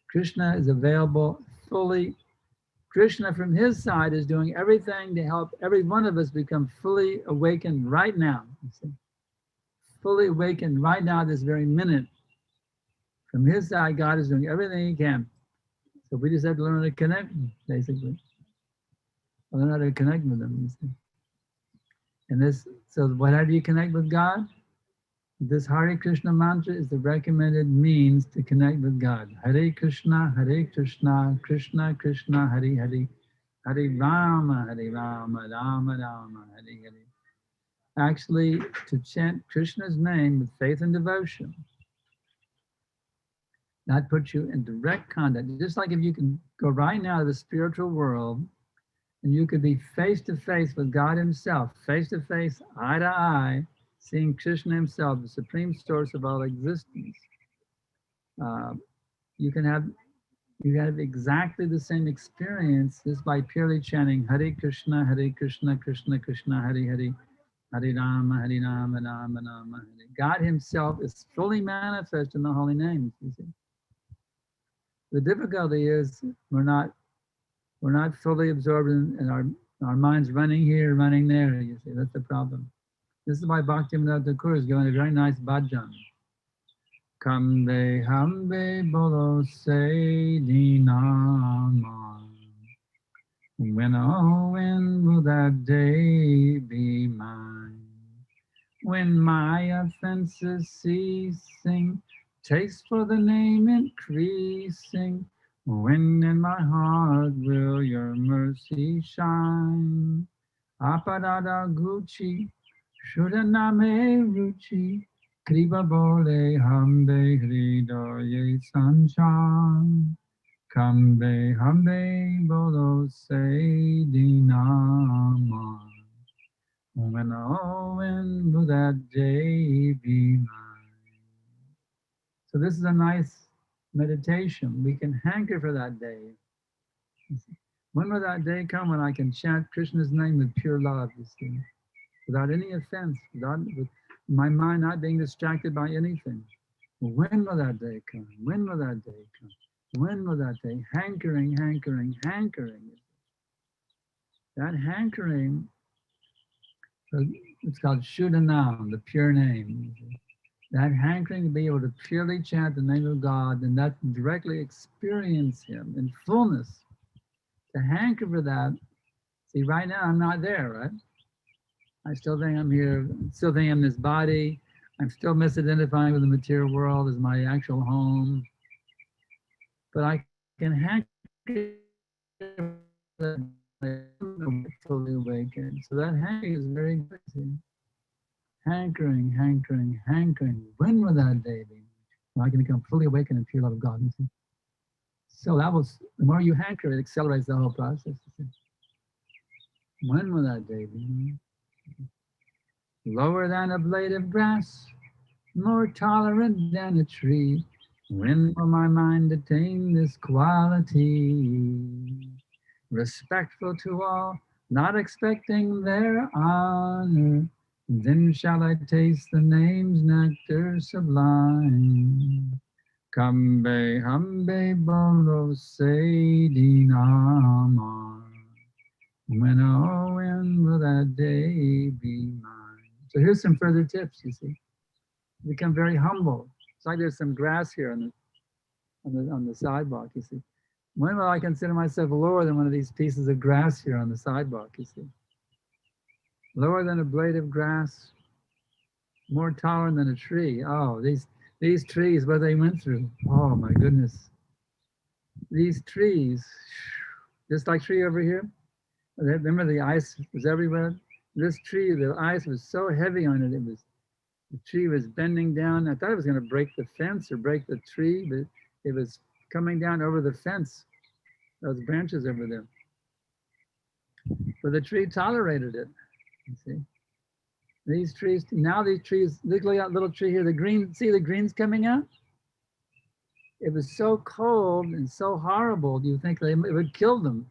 Krishna is available fully. Krishna, from his side, is doing everything to help every one of us become fully awakened right now. You see? Fully awakened right now, this very minute. From his side, God is doing everything he can. So we just have to learn how to connect, basically. Learn how to connect with him. You see? And so how do you connect with God? This Hare Krishna mantra is the recommended means to connect with God. Hare Krishna, Krishna Krishna, Hare Hare, Hare Rama, Rama Rama, Hare Hare. Actually, to chant Krishna's name with faith and devotion, that puts you in direct contact. Just like if you can go right now to the spiritual world, and you could be face to face with God himself, face to face, eye to eye, seeing Krishna himself, the supreme source of all existence. You can have exactly the same experience just by purely chanting Hare Krishna, Krishna Krishna, Hare Hare, Hare Rama, Rama Rama, Hare. God himself is fully manifest in the holy names, you see. The difficulty is we're not fully absorbed in our minds running here, running there, you see. That's the problem. This is why Bhaktivinoda Thakur is giving a very nice bhajan. Kambe hambe bolo se dinama. When will that day be mine? When my offenses ceasing, taste for the name increasing, when in my heart will your mercy shine? Aparada Gucci, Shudaname Ruchi, Kriba Bole Hambe Hridoye Sanchan, Kambe Hambe Bolo Se Dinama. When will that day be mine? So this is a nice meditation. We can hanker for that day. When will that day come when I can chant Krishna's name with pure love, you see, without any offense, with my mind not being distracted by anything? When will that day come? When will that day come? When will that day? Hankering, hankering, hankering. That hankering, it's called Shuddhanam, the pure name. That hankering to be able to purely chant the name of God and not directly experience him in fullness. To hanker for that. See, right now I'm not there, right? I still think I'm here, still think I'm this body. I'm still misidentifying with the material world as my actual home. But I can hanker fully awakened. So that hankering is very good. See? Hankering, hankering, hankering. When will that day be? When I can become fully awakened in pure love of God. You see? So the more you hanker, it accelerates the whole process. You see? When will that day be? Lower than a blade of grass, more tolerant than a tree. When will my mind attain this quality? Respectful to all, not expecting their honor. Then shall I taste the name's nectar sublime. Kambe hambe bolo se dinama. When will that day be mine? So here's some further tips, you see. Become very humble. It's like there's some grass here on the sidewalk, you see. When will I consider myself lower than one of these pieces of grass here on the sidewalk, you see? Lower than a blade of grass, more tolerant than a tree. Oh, these trees, what they went through. Oh my goodness. These trees, just like tree over here. Remember the ice was everywhere? This tree, the ice was so heavy on it, the tree was bending down. I thought it was going to break the fence or break the tree, but it was coming down over the fence, those branches over there. But the tree tolerated it, you see. These trees, now these trees, look at that little tree here, the green, see the green's coming out? It was so cold and so horrible, you think it would kill them.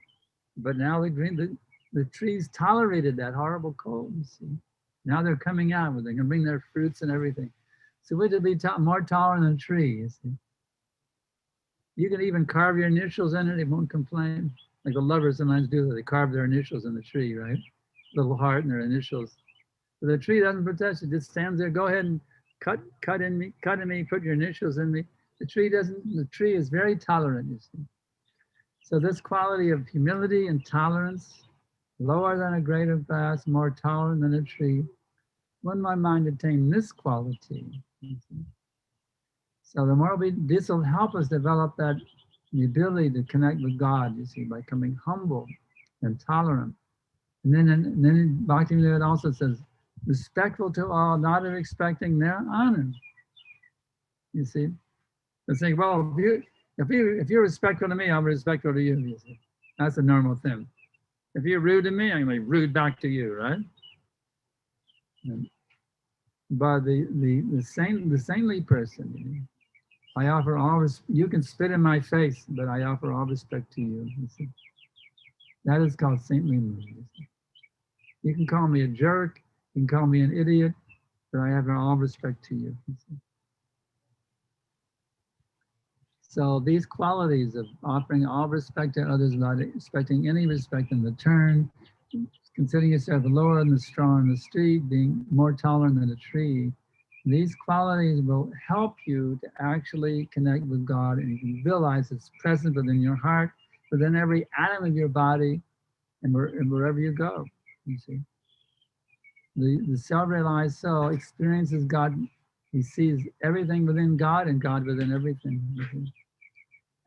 But now the trees tolerated that horrible cold, you see. Now they're coming out, they can bring their fruits and everything. So we should be more tolerant than a tree, you see. You can even carve your initials in it, it won't complain. Like the lovers sometimes do that, they carve their initials in the tree, right? Little heart and their initials. But the tree doesn't protect you, it just stands there, go ahead and cut in me, put your initials in me. The tree is very tolerant, you see. So this quality of humility and tolerance, lower than a blade of grass, more tolerant than a tree, when my mind attain this quality, you see. So the more this will help us develop the ability to connect with God, you see, by becoming humble and tolerant. And then Bhaktivinoda also says, respectful to all, not expecting their honor. You see, they say, well, if you're respectful to me, I'm respectful to you. You see, that's a normal thing. If you're rude to me, I'm going to be rude back to you, right? But the saintly person, you know, I offer all, you can spit in my face, but I offer all respect to you. You see? That is called saintly mood. You can call me a jerk, you can call me an idiot, but I have all respect to you. You see? So these qualities of offering all respect to others without expecting any respect in return, considering yourself lower than the straw in the street, being more tolerant than a tree, these qualities will help you to actually connect with God, and you can realize it's present within your heart, within every atom of your body, and wherever you go, you see. The self-realized soul experiences God. He sees everything within God and God within everything. You see.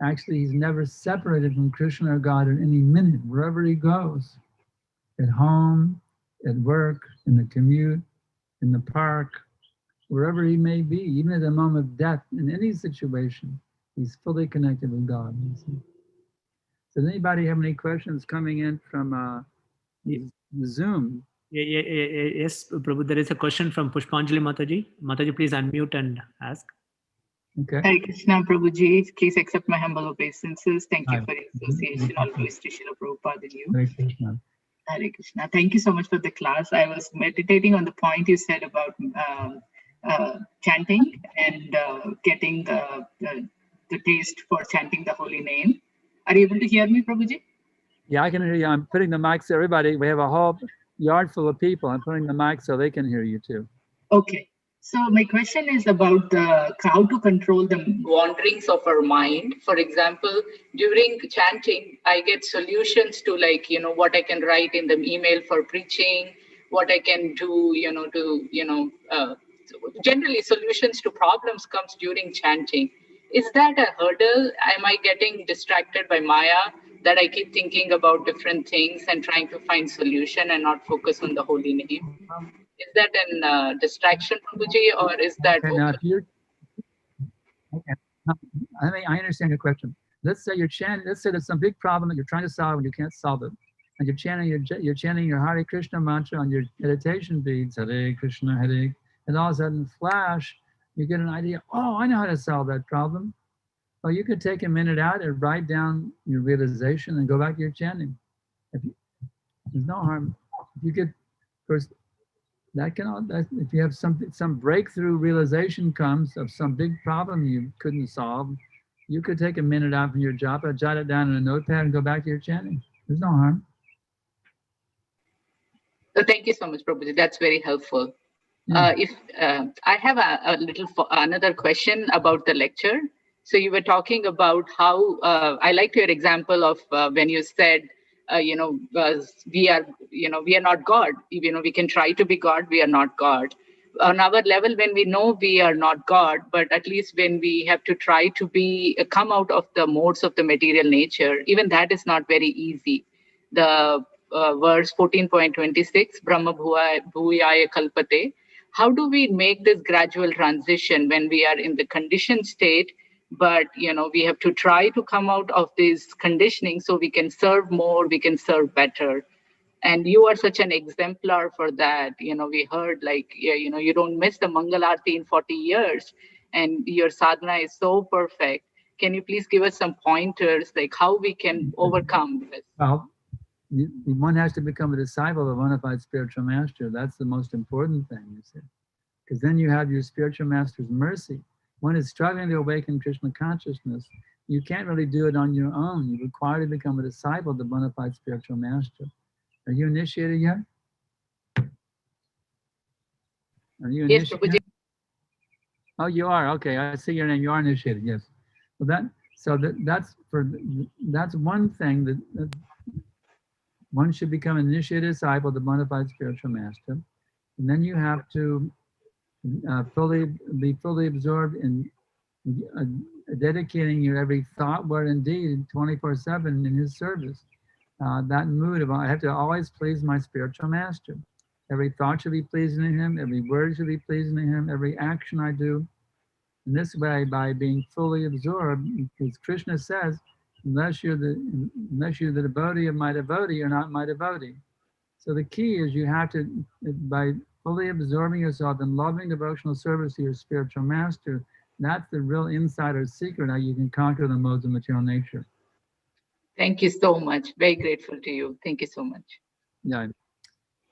Actually, he's never separated from Krishna or God at any minute, wherever he goes. At home, at work, in the commute, in the park, wherever he may be, even at the moment of death, in any situation, he's fully connected with God. You see. Does anybody have any questions coming in from Zoom?
Yes, Prabhu, there is a question from Pushpanjali Mataji. Mataji, please unmute and ask.
Okay.
Hare Krishna, Prabhuji. Please accept my humble obeisances. Thank you
Hi.
for your association. All praise to Srila Prabhupada and you.
Hare Krishna.
Hare Krishna. Thank you so much for the class. I was meditating on the point you said about chanting and getting the taste for chanting the holy name. Are you able to hear me, Prabhuji?
Yeah, I can hear you. I'm putting the mics, everybody. We have a whole yard full of people. I'm putting the mic so they can hear you too.
Okay. So my question is about how to control the wanderings of our mind. For example, during chanting, I get solutions to, like, you know, what I can write in the email for preaching, what I can do, generally solutions to problems comes during chanting. Is that a hurdle? Am I getting distracted by Maya that I keep thinking about different things and trying to find solution and not focus on the holy name? Is that an distraction, Prabhuji, or is that
okay? Now, if you're okay, I understand your question. Let's say you're chanting. Let's say there's some big problem that you're trying to solve and you can't solve it, and you're chanting your Hare Krishna mantra on your meditation beads, Hare Krishna, Hare, and all of a sudden, flash, you get an idea. Oh, I know how to solve that problem. Well, you could take a minute out and write down your realization and go back to your chanting. There's no harm. If you get first. If you have some breakthrough realization comes of some big problem you couldn't solve, you could take a minute out from your japa, jot it down in a notepad, and go back to your chanting. There's no harm.
So thank you so much, Prabhuji. That's very helpful.
Yeah.
If I have another question about the lecture. So you were talking about how I liked your example of when you said, we are not God. We can try to be God, we are not God. On our level, when we know we are not God, but at least when we have to try to come out of the modes of the material nature, even that is not very easy. The verse 14.26, Brahma Bhuyaya Kalpate. How do we make this gradual transition when we are in the conditioned state, but we have to try to come out of this conditioning so we can serve more, we can serve better? And you are such an exemplar for that. We heard you don't miss the Mangal Aarti in 40 years, and your sadhana is so perfect. Can you please give us some pointers, like how we can overcome this?
Well, one has to become a disciple of a bona fide spiritual master. That's the most important thing, you see. Because then you have your spiritual master's mercy. One is struggling to awaken Krishna consciousness. You can't really do it on your own. You require to become a disciple of the bona fide spiritual master. Are you initiated yet? Are you
Yes,
initiated?
Prabhuji.
Oh, you are. Okay, I see your name. You are initiated. Yes. Well, that's one thing that one should become an initiated disciple of the bona fide spiritual master, and then you have to be fully absorbed in dedicating your every thought, word, and deed 24/7 in his service. That mood of I have to always please my spiritual master. Every thought should be pleasing to him. Every word should be pleasing to him. Every action I do. In this way, by being fully absorbed, because Krishna says, unless you're the devotee of my devotee, you're not my devotee. So the key is you have to, by fully absorbing yourself in loving devotional service to your spiritual master, that's the real insider secret how you can conquer the modes of material nature.
Thank you so much. Very grateful to you. Thank you so much.
Yeah.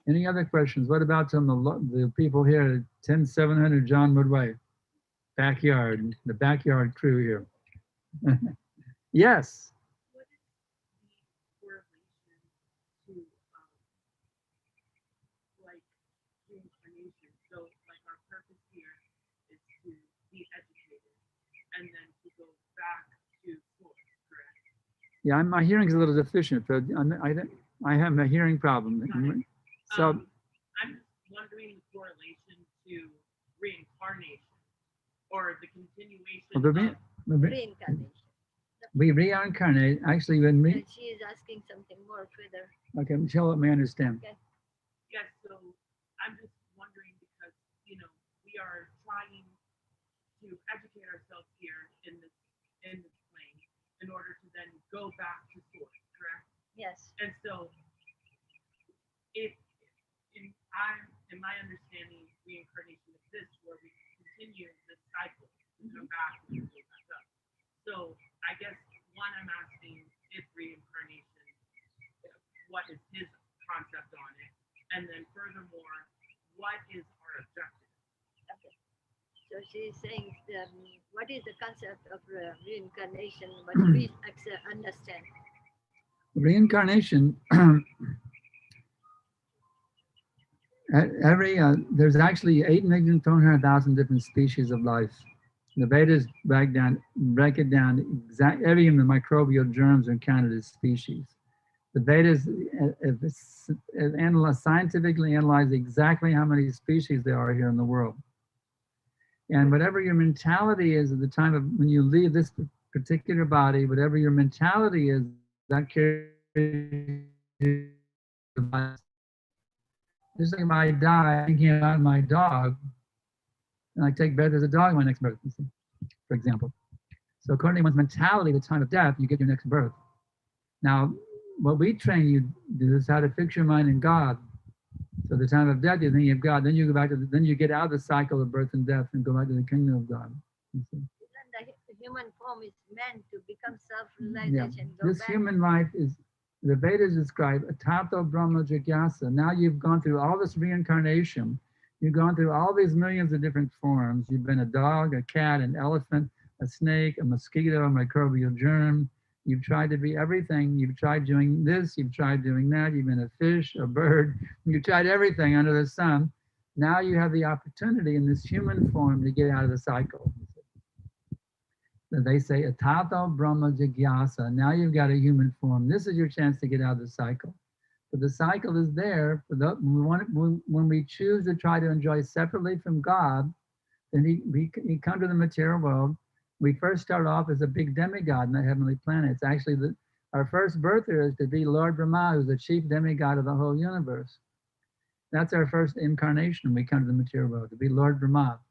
Any other questions? What about the people here at 10700 John Wood Way? Backyard, the backyard crew here. Yes.
What is the correlation to like reincarnation? So like our purpose here is to be educated and then to go back to source, correct?
Yeah, my hearing is a little deficient, but I have a hearing problem. So
I'm just wondering the correlation to reincarnation or the continuation of
Reincarnation.
we reincarnate. Actually, when we,
And she is asking something more further.
okay, Michelle, let me understand.
Okay.
yes. So I'm just wondering because we are trying to educate ourselves here in this plane in order to then go back to source, correct?
Yes.
And so in my understanding, reincarnation exists where we continue this cycle and come back and go back up. So I guess one, I'm asking if reincarnation, what is his concept on it? And then furthermore, what is our objective?
Okay. So she is saying, what is the concept of reincarnation? What we understand.
Reincarnation. There's actually 8,400,000 different species of life. The Vedas break it down exactly. Every of the microbial germs are counted as species. The Vedas scientifically analyze exactly how many species there are here in the world. And whatever your mentality is at the time of when you leave this particular body, whatever your mentality is, that carries you. Just like if I die thinking about my dog, and I take birth as a dog in my next birth, for example. So according to one's mentality, at the time of death, you get your next birth. Now, what we train you to do is how to fix your mind in God. So the time of death, you're thinking of God. Then you go back to then you get out of the cycle of birth and death and go back to the kingdom of God.
The human form is meant to become self-realization.
Yeah. This human life is, the Vedas describe Tato Brahma Jigyasa. Now you've gone through all this reincarnation. You've gone through all these millions of different forms. You've been a dog, a cat, an elephant, a snake, a mosquito, a microbial germ. You've tried to be everything. You've tried doing this. You've tried doing that. You've been a fish, a bird. You've tried everything under the sun. Now you have the opportunity in this human form to get out of the cycle. So they say, Atato Brahma Jigyasa. Now you've got a human form. This is your chance to get out of the cycle. But the cycle is there for the, when we choose to try to enjoy separately from God, then he come to the material world. We first start off as a big demigod in the heavenly planet. It's actually our first birth here is to be Lord Brahma, who's the chief demigod of the whole universe. That's our first incarnation. We come to the material world to be Lord Brahma.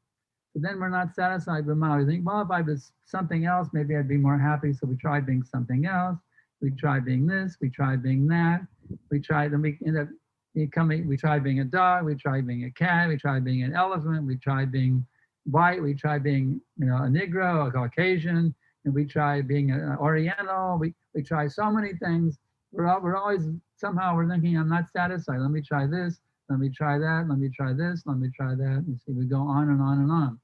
But then we're not satisfied with Brahma. We think, well, if I was something else, maybe I'd be more happy. So we try being something else. We try being this. We try being that. We try, then we end up becoming, we try being a dog. We try being a cat. We try being an elephant. We try being white. We try being, a Negro, a Caucasian. And we try being an Oriental. We try so many things. We're always, somehow we're thinking, I'm not satisfied. Let me try this. Let me try that. Let me try this. Let me try that. You see, we go on and on and on.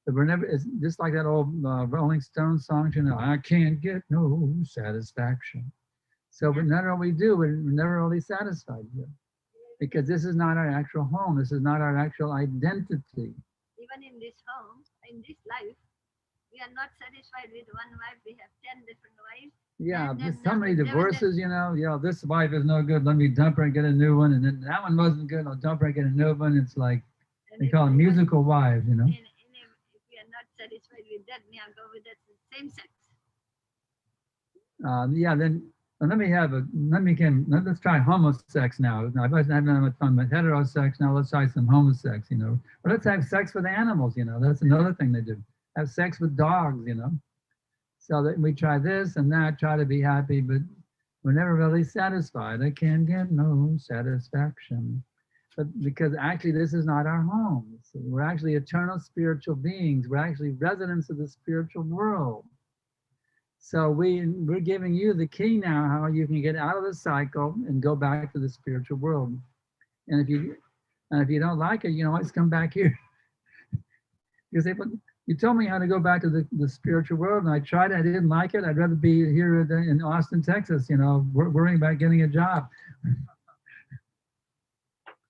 But we're never, it's just like that old Rolling Stones song, I can't get no satisfaction. So no matter what we do, we're never really satisfied here. Because this is not our actual home. This is not our actual identity.
Even in this home, in this life, we are not satisfied with one wife. We have 10 different wives.
Yeah, there's so many divorces, this wife is no good. Let me dump her and get a new one. And then that one wasn't good. I'll dump her and get a new one. It's like, they call it musical wives,
And if we are not satisfied with that, we have to go with the same sex.
Then let's try homosex now. I wasn't having that much fun with heterosex. Now let's try some homosex, Or let's have sex with animals, That's another thing they do. Have sex with dogs, So that we try this and that, try to be happy, but we're never really satisfied. I can't get no satisfaction. But because actually this is not our home. So we're actually eternal spiritual beings. We're actually residents of the spiritual world. So we're giving you the key now how you can get out of the cycle and go back to the spiritual world. And if you don't like it, you always come back here. You say, but you told me how to go back to the spiritual world, and I tried it. I didn't like it. I'd rather be here in Austin, Texas, worrying about getting a job.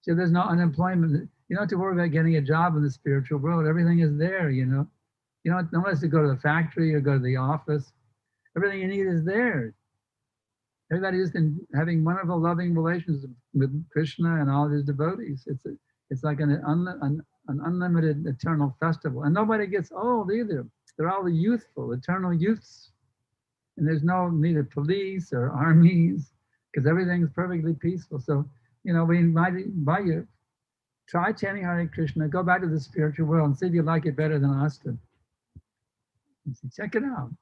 So there's no unemployment. You don't have to worry about getting a job in the spiritual world. Everything is there, You don't have to go to the factory or go to the office. Everything you need is there. Everybody is having wonderful, loving relations with Krishna and all his devotees. It's like an unlimited eternal festival. And nobody gets old either. They're all youthful, eternal youths. And there's no neither police or armies, because everything's perfectly peaceful. So, we invite you, try chanting Hare Krishna, go back to the spiritual world and see if you like it better than Austin. Check it out.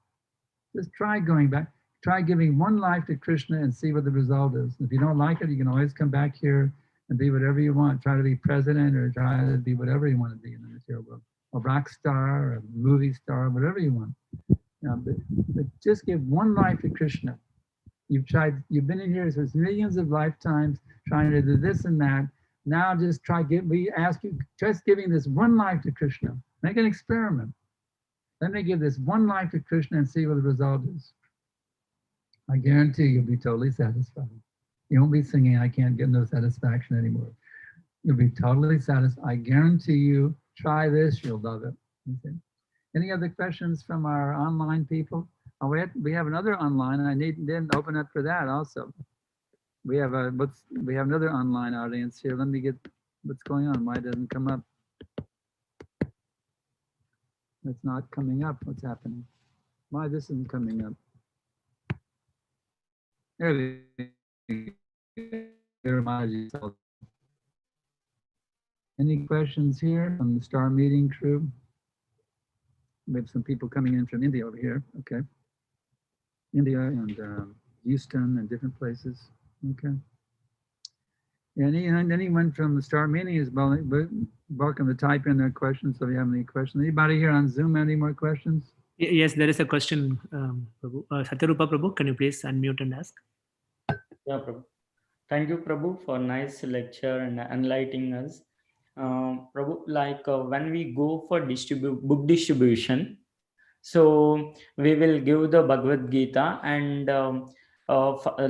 Just try going back. Try giving one life to Krishna and see what the result is. If you don't like it, you can always come back here and be whatever you want. Try to be president or try to be whatever you want to be in the material world. A rock star, or a movie star, whatever you want. But just give one life to Krishna. You've been in here for millions of lifetimes trying to do this and that. Now just we ask you, just giving this one life to Krishna. Make an experiment. Let me give this one life to Krishna and see what the result is. I guarantee you'll be totally satisfied. You won't be singing, I can't get no satisfaction anymore. You'll be totally satisfied. I guarantee you, try this, you'll love it. Okay. Any other questions from our online people? Oh, we have another online, and I didn't open up for that also. We have another online audience here. Let me get what's going on. Why it doesn't come up? It's not coming up. What's happening? Why this isn't coming up? There Mataji. Any questions here from the Star Meeting crew? We have some people coming in from India over here. Okay. India and Houston and different places. Okay. Anyone from the Star Meeting is welcome to type in their questions. So if you have any questions, anybody here on Zoom, any more questions?
Yes, there is a question, Prabhu. Satyarupa Prabhu, can you please unmute and ask?
Yeah, Prabhu. Thank you, Prabhu, for nice lecture and enlightening us. Prabhu, like when we go for book distribution, so we will give the Bhagavad Gita, and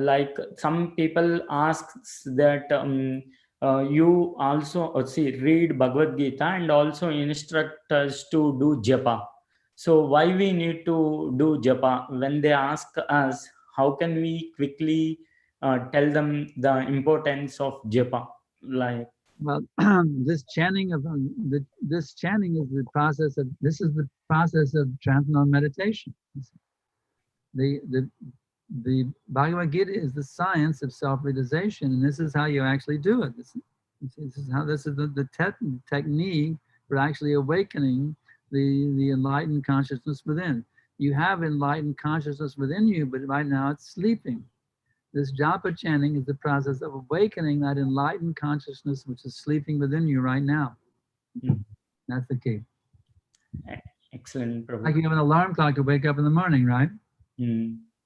like some people ask that you also read Bhagavad Gita and also instruct us to do japa. So why we need to do japa? When they ask us, how can we quickly tell them the importance of japa? Like,
well, this chanting of this chanting is the process of transcendental meditation. The Bhagavad Gita is the science of self-realization, and this is how you actually do it. This is the technique for actually awakening the enlightened consciousness within. You have enlightened consciousness within you, but right now it's sleeping. This japa chanting is the process of awakening that enlightened consciousness which is sleeping within you right now. That's the key.
Excellent, Prabhu.
Like you have an alarm clock to wake up in the morning, right?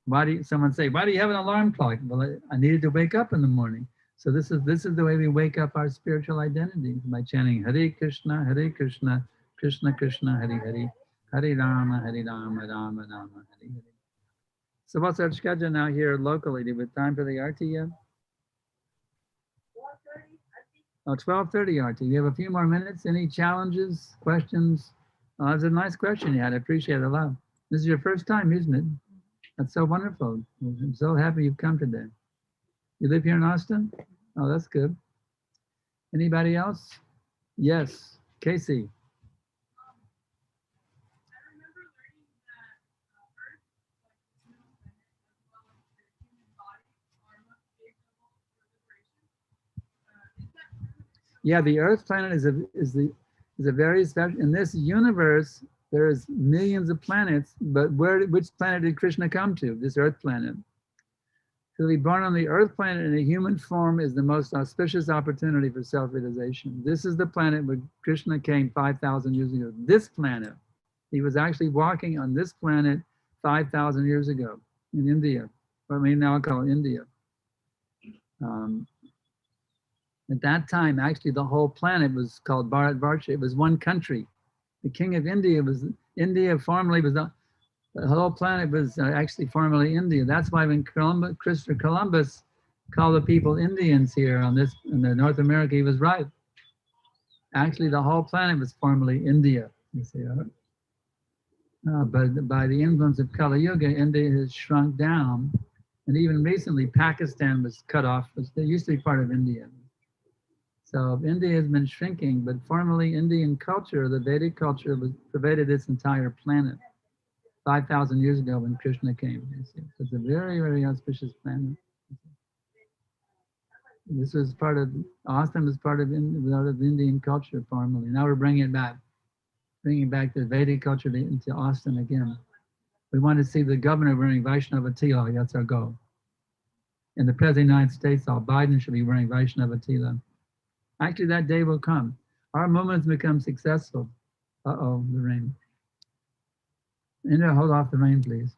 Why do someone say, why do you have an alarm clock? Well, I needed to wake up in the morning. So this is the way we wake up our spiritual identity, by chanting Hare Krishna, Krishna Krishna, Hare Hare, Hare Rama, Rama Rama, Hare Hare. So what's our schedule now here locally? Do we have time for the arti yet? 12:30 arti. We have a few more minutes. Any challenges, questions? That's a nice question you had. I appreciate it a lot. This is your first time, isn't it? That's so wonderful. I'm so happy you've come today. You live here in Austin? Oh, that's good. Anybody else? Yes, Casey. Yeah, the Earth planet is a very special. In this universe, there's millions of planets, but which planet did Krishna come to? This Earth planet. To be born on the Earth planet in a human form is the most auspicious opportunity for self-realization. This is the planet where Krishna came 5,000 years ago. This planet, he was actually walking on this planet 5,000 years ago in India. What we now call India. At that time, actually, the whole planet was called Bharatvarsha. It was one country. The king of India formerly was the whole planet was actually formerly India. That's why when Christopher Columbus called the people Indians here in the North America, he was right. Actually, the whole planet was formerly India. You see, but by the influence of Kali Yuga, India has shrunk down, and even recently, Pakistan was cut off. It used to be part of India. So India has been shrinking, but formerly Indian culture, the Vedic culture, pervaded this entire planet 5,000 years ago when Krishna came. So it's a very, very auspicious planet. This was Austin was part of Indian culture formerly. Now we're bringing back the Vedic culture into Austin again. We want to see the governor wearing Vaishnava tila. That's our goal. And the president of the United States, Biden, should be wearing Vaishnava tila. Actually, that day will come. Our movements become successful. Uh-oh, the rain. Indra, hold off the rain, please.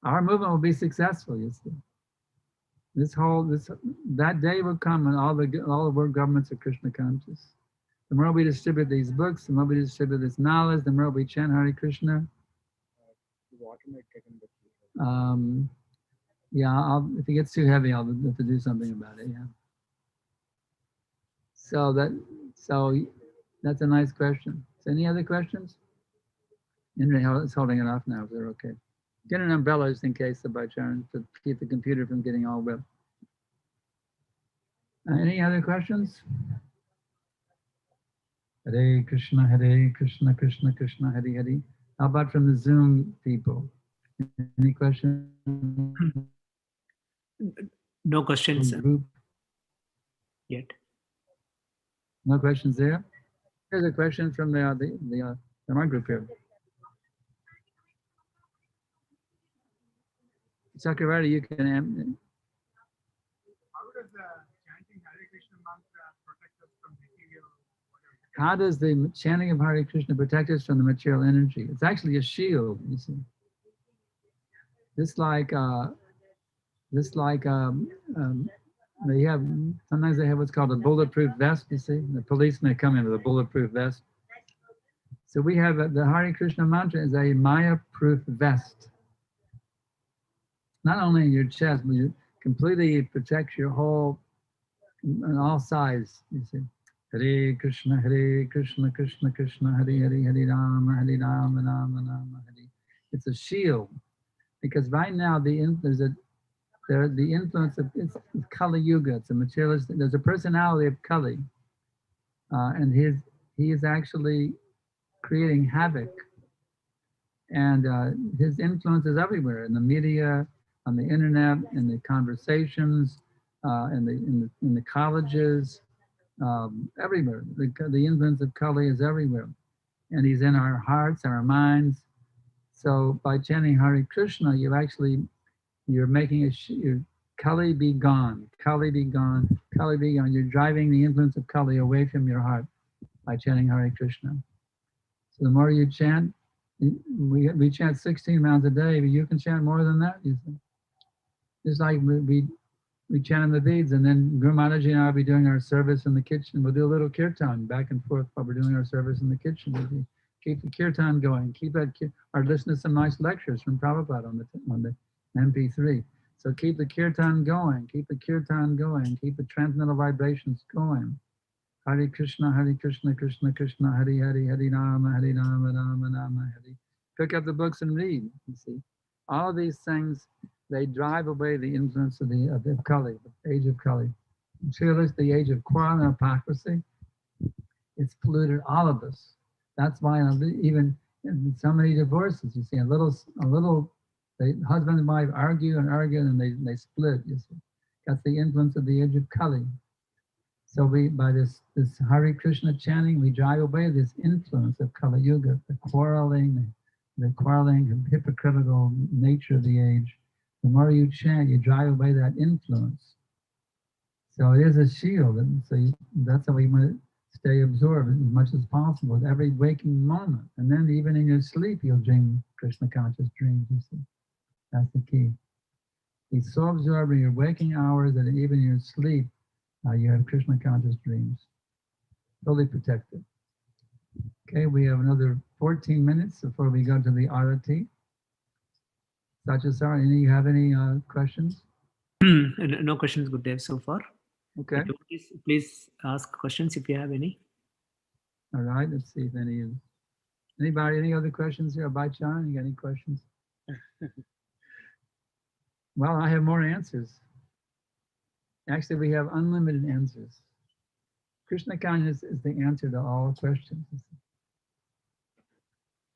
Our movement will be successful, you see. That day will come when all the world governments are Krishna conscious. The more we distribute these books, the more we distribute this knowledge, the more we chant Hare Krishna. Yeah, if it gets too heavy, I'll have to do something about it. Yeah. So that's a nice question. So any other questions? Indra is holding it off now. If they're okay. Get an umbrella just in case by chance to keep the computer from getting all wet. Any other questions? Hare Krishna, Krishna Krishna, Hare Hare. How about from the Zoom people? Any questions?
No questions yet.
No questions there. Here's a question from from our group here. Chakravarti, you can.
How does chanting Hare Krishna mantra protect us from material?
How does the chanting of Hare Krishna protect us from the material energy? It's actually a shield, you see. Sometimes they have what's called a bulletproof vest, you see. The policemen come in with a bulletproof vest. So we have the Hare Krishna mantra is a Maya-proof vest. Not only in your chest, but it completely protects your whole, on all sides, you see. Hare Krishna, Krishna Krishna, Hare Hare, Hare Rama, Rama Rama, Hare. It's a shield, because right now the influence of it's Kali Yuga. It's a materialist. There's a personality of Kali, and he is actually creating havoc, and his influence is everywhere, in the media, on the internet, in the conversations, in the colleges, everywhere. The influence of Kali is everywhere, and he's in our hearts, our minds. So by chanting Hare Krishna, you're making Kali be gone, Kali be gone, Kali be gone. You're driving the influence of Kali away from your heart by chanting Hare Krishna. So the more you chant, we chant 16 rounds a day, but you can chant more than that. You see. Just like we chant in the beads, and then Guru Mataji and I will be doing our service in the kitchen. We'll do a little kirtan back and forth while we're doing our service in the kitchen. We'll keep the kirtan going. Or listen to some nice lectures from Prabhupada on the MP3. So keep the kirtan going. Keep the kirtan going. Keep the transcendental vibrations going. Hare Krishna, Krishna Krishna, Hare Hare, Hare Rama, Rama Rama, Hare. Pick up the books and read. You see, all of these things, they drive away the influence of the Kali, the age of Kali. The age of quarrel and hypocrisy. It's polluted all of us. That's why even in so many divorces, you see, husband and wife argue and they split. You see, that's the influence of the age of Kali. So by this Hare Krishna chanting, we drive away this influence of Kali Yuga, the quarreling, hypocritical nature of the age. The more you chant, you drive away that influence. So it is a shield, and so that's how we want to stay absorbed as much as possible with every waking moment. And then even in your sleep, you'll dream Krishna conscious dreams, you see. That's the key. Be so absorbed in your waking hours that even in your sleep, you have Krishna conscious dreams. Fully protected. Okay, we have another 14 minutes before we go to the Arati. Sachasara, you have any questions?
No questions, Gurudev, so far.
Okay.
Please ask questions if you have any.
All right, let's see if any other questions here? Bhaicharan, you got any questions? Well, I have more answers. Actually, we have unlimited answers. Krishna consciousness is the answer to all questions.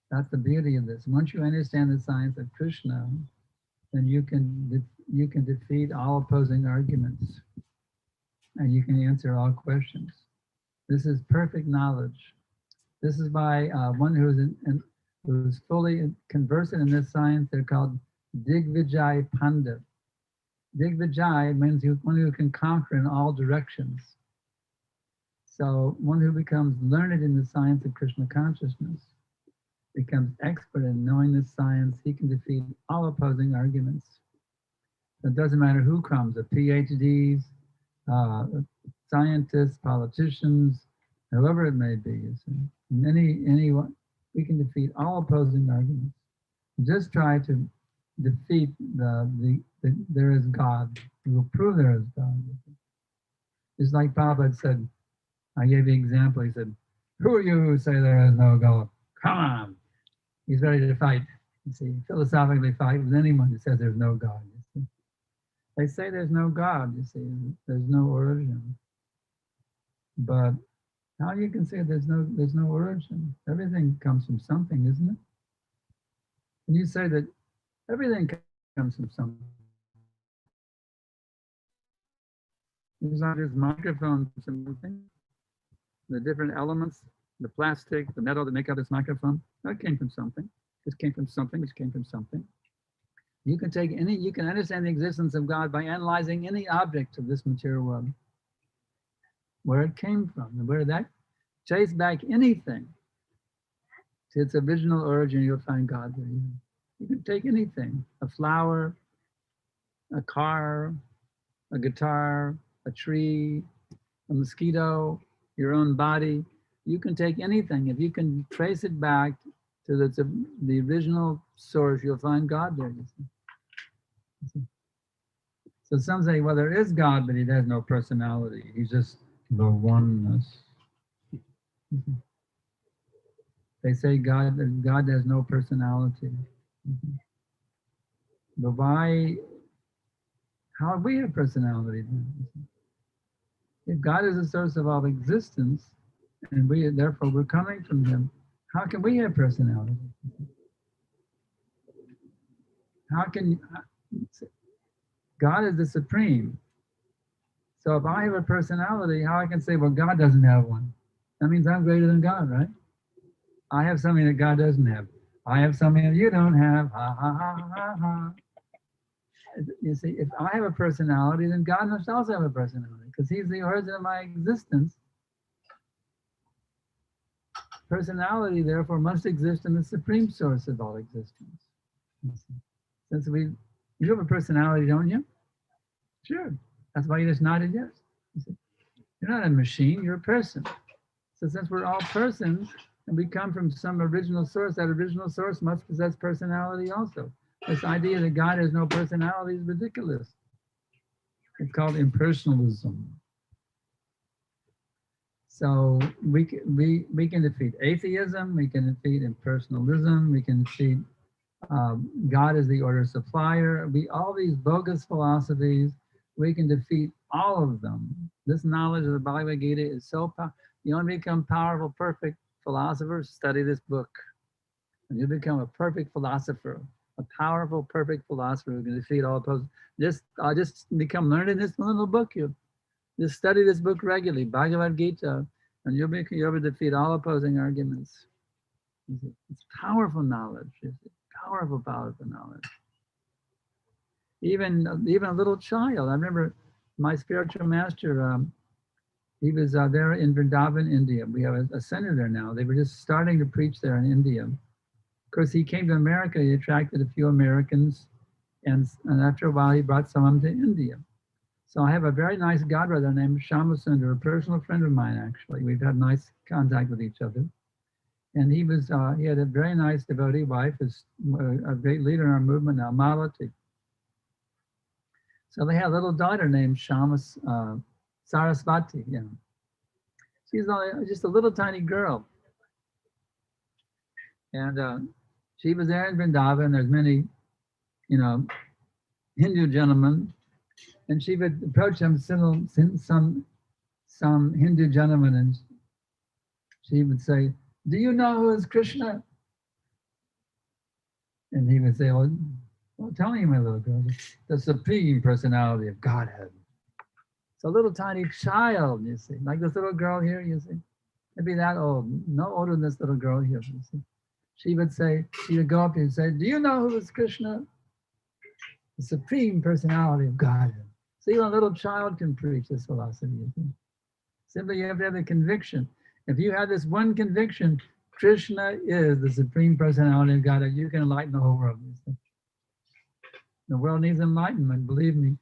That's the beauty of this. Once you understand the science of Krishna, then you can defeat all opposing arguments, and you can answer all questions. This is perfect knowledge. This is by one who's fully conversant in this science. They're called Digvijay Pandit. Digvijay means one who can conquer in all directions. So one who becomes learned in the science of Krishna consciousness becomes expert in knowing this science. He can defeat all opposing arguments. It doesn't matter who comes, the PhDs, scientists, politicians, whoever it may be. Anyone, we can defeat all opposing arguments. Just try to defeat the there is God. We will prove there is God. It's like Prabhupada said, I gave the example, he said, who are you who say there is no God? Come on. He's ready to fight. You see, philosophically fight with anyone who says there's no God. You see. They say there's no God, you see, there's no origin. But how you can say there's no origin? Everything comes from something, isn't it? And you say that everything comes from something. It's like this microphone, something. The different elements, the plastic, the metal that make up this microphone, that came from something. This came from something, which came from something. You can understand the existence of God by analyzing any object of this material world. Where it came from, and where that, chase back anything to its original origin, you'll find God there. You can take anything, a flower, a car, a guitar, a tree, a mosquito, your own body. You can take anything. If you can trace it back to the original source, you'll find God there. You see. So some say, well, there is God, but he has no personality. He's just the oneness. They say God has no personality. But why? How do we have personality then? If God is the source of all existence, and therefore we're coming from Him, how can we have personality? How can God is the supreme? So if I have a personality, how I can say, well, God doesn't have one? That means I'm greater than God, right? I have something that God doesn't have. I have something that you don't have. Ha ha ha ha ha. You see, if I have a personality, then God must also have a personality, because He's the origin of my existence. Personality, therefore, must exist in the supreme source of all existence. Since you have a personality, don't you? Sure. That's why you just nodded yes. You're not a machine, you're a person. So since we're all persons, and we come from some original source, that original source must possess personality also. This idea that God has no personality is ridiculous. It's called impersonalism. So we can defeat atheism, we can defeat impersonalism, we can defeat God as the order supplier. All these bogus philosophies, we can defeat all of them. This knowledge of the Bhagavad Gita is so powerful. You want to become powerful, perfect philosopher, study this book. And you become a perfect philosopher, a powerful, perfect philosopher who can defeat all opposing. Just become learned in this little book. You just study this book regularly, Bhagavad Gita, and you'll be able to defeat all opposing arguments. It's powerful knowledge. Powerful knowledge. Even a little child. I remember my spiritual master. He was there in Vrindavan, India. We have a center there now. They were just starting to preach there in India. Of course, he came to America. He attracted a few Americans, and after a while, he brought some of them to India. So I have a very nice godbrother named Shamasundar, a personal friend of mine, actually. We've had nice contact with each other. And he had a very nice devotee wife, is a great leader in our movement now, Mataji. So they had a little daughter named Saraswati. Yeah. She's just a little tiny girl. And she was there in Vrindavan. There's many, Hindu gentlemen. And she would approach him, some Hindu gentleman, and she would say, "Do you know who is Krishna?" And he would say, well, tell me, my little girl, the supreme personality of Godhead. It's a little tiny child, you see, like this little girl here, you see. Maybe that old, no older than this little girl here, you see. She would go up and say, "Do you know who is Krishna?" The supreme personality of Godhead. See, a little child can preach this philosophy, you see. Simply, you have to have the conviction. If you have this one conviction, Krishna is the supreme personality of God, you can enlighten the whole world. The world needs enlightenment, believe me.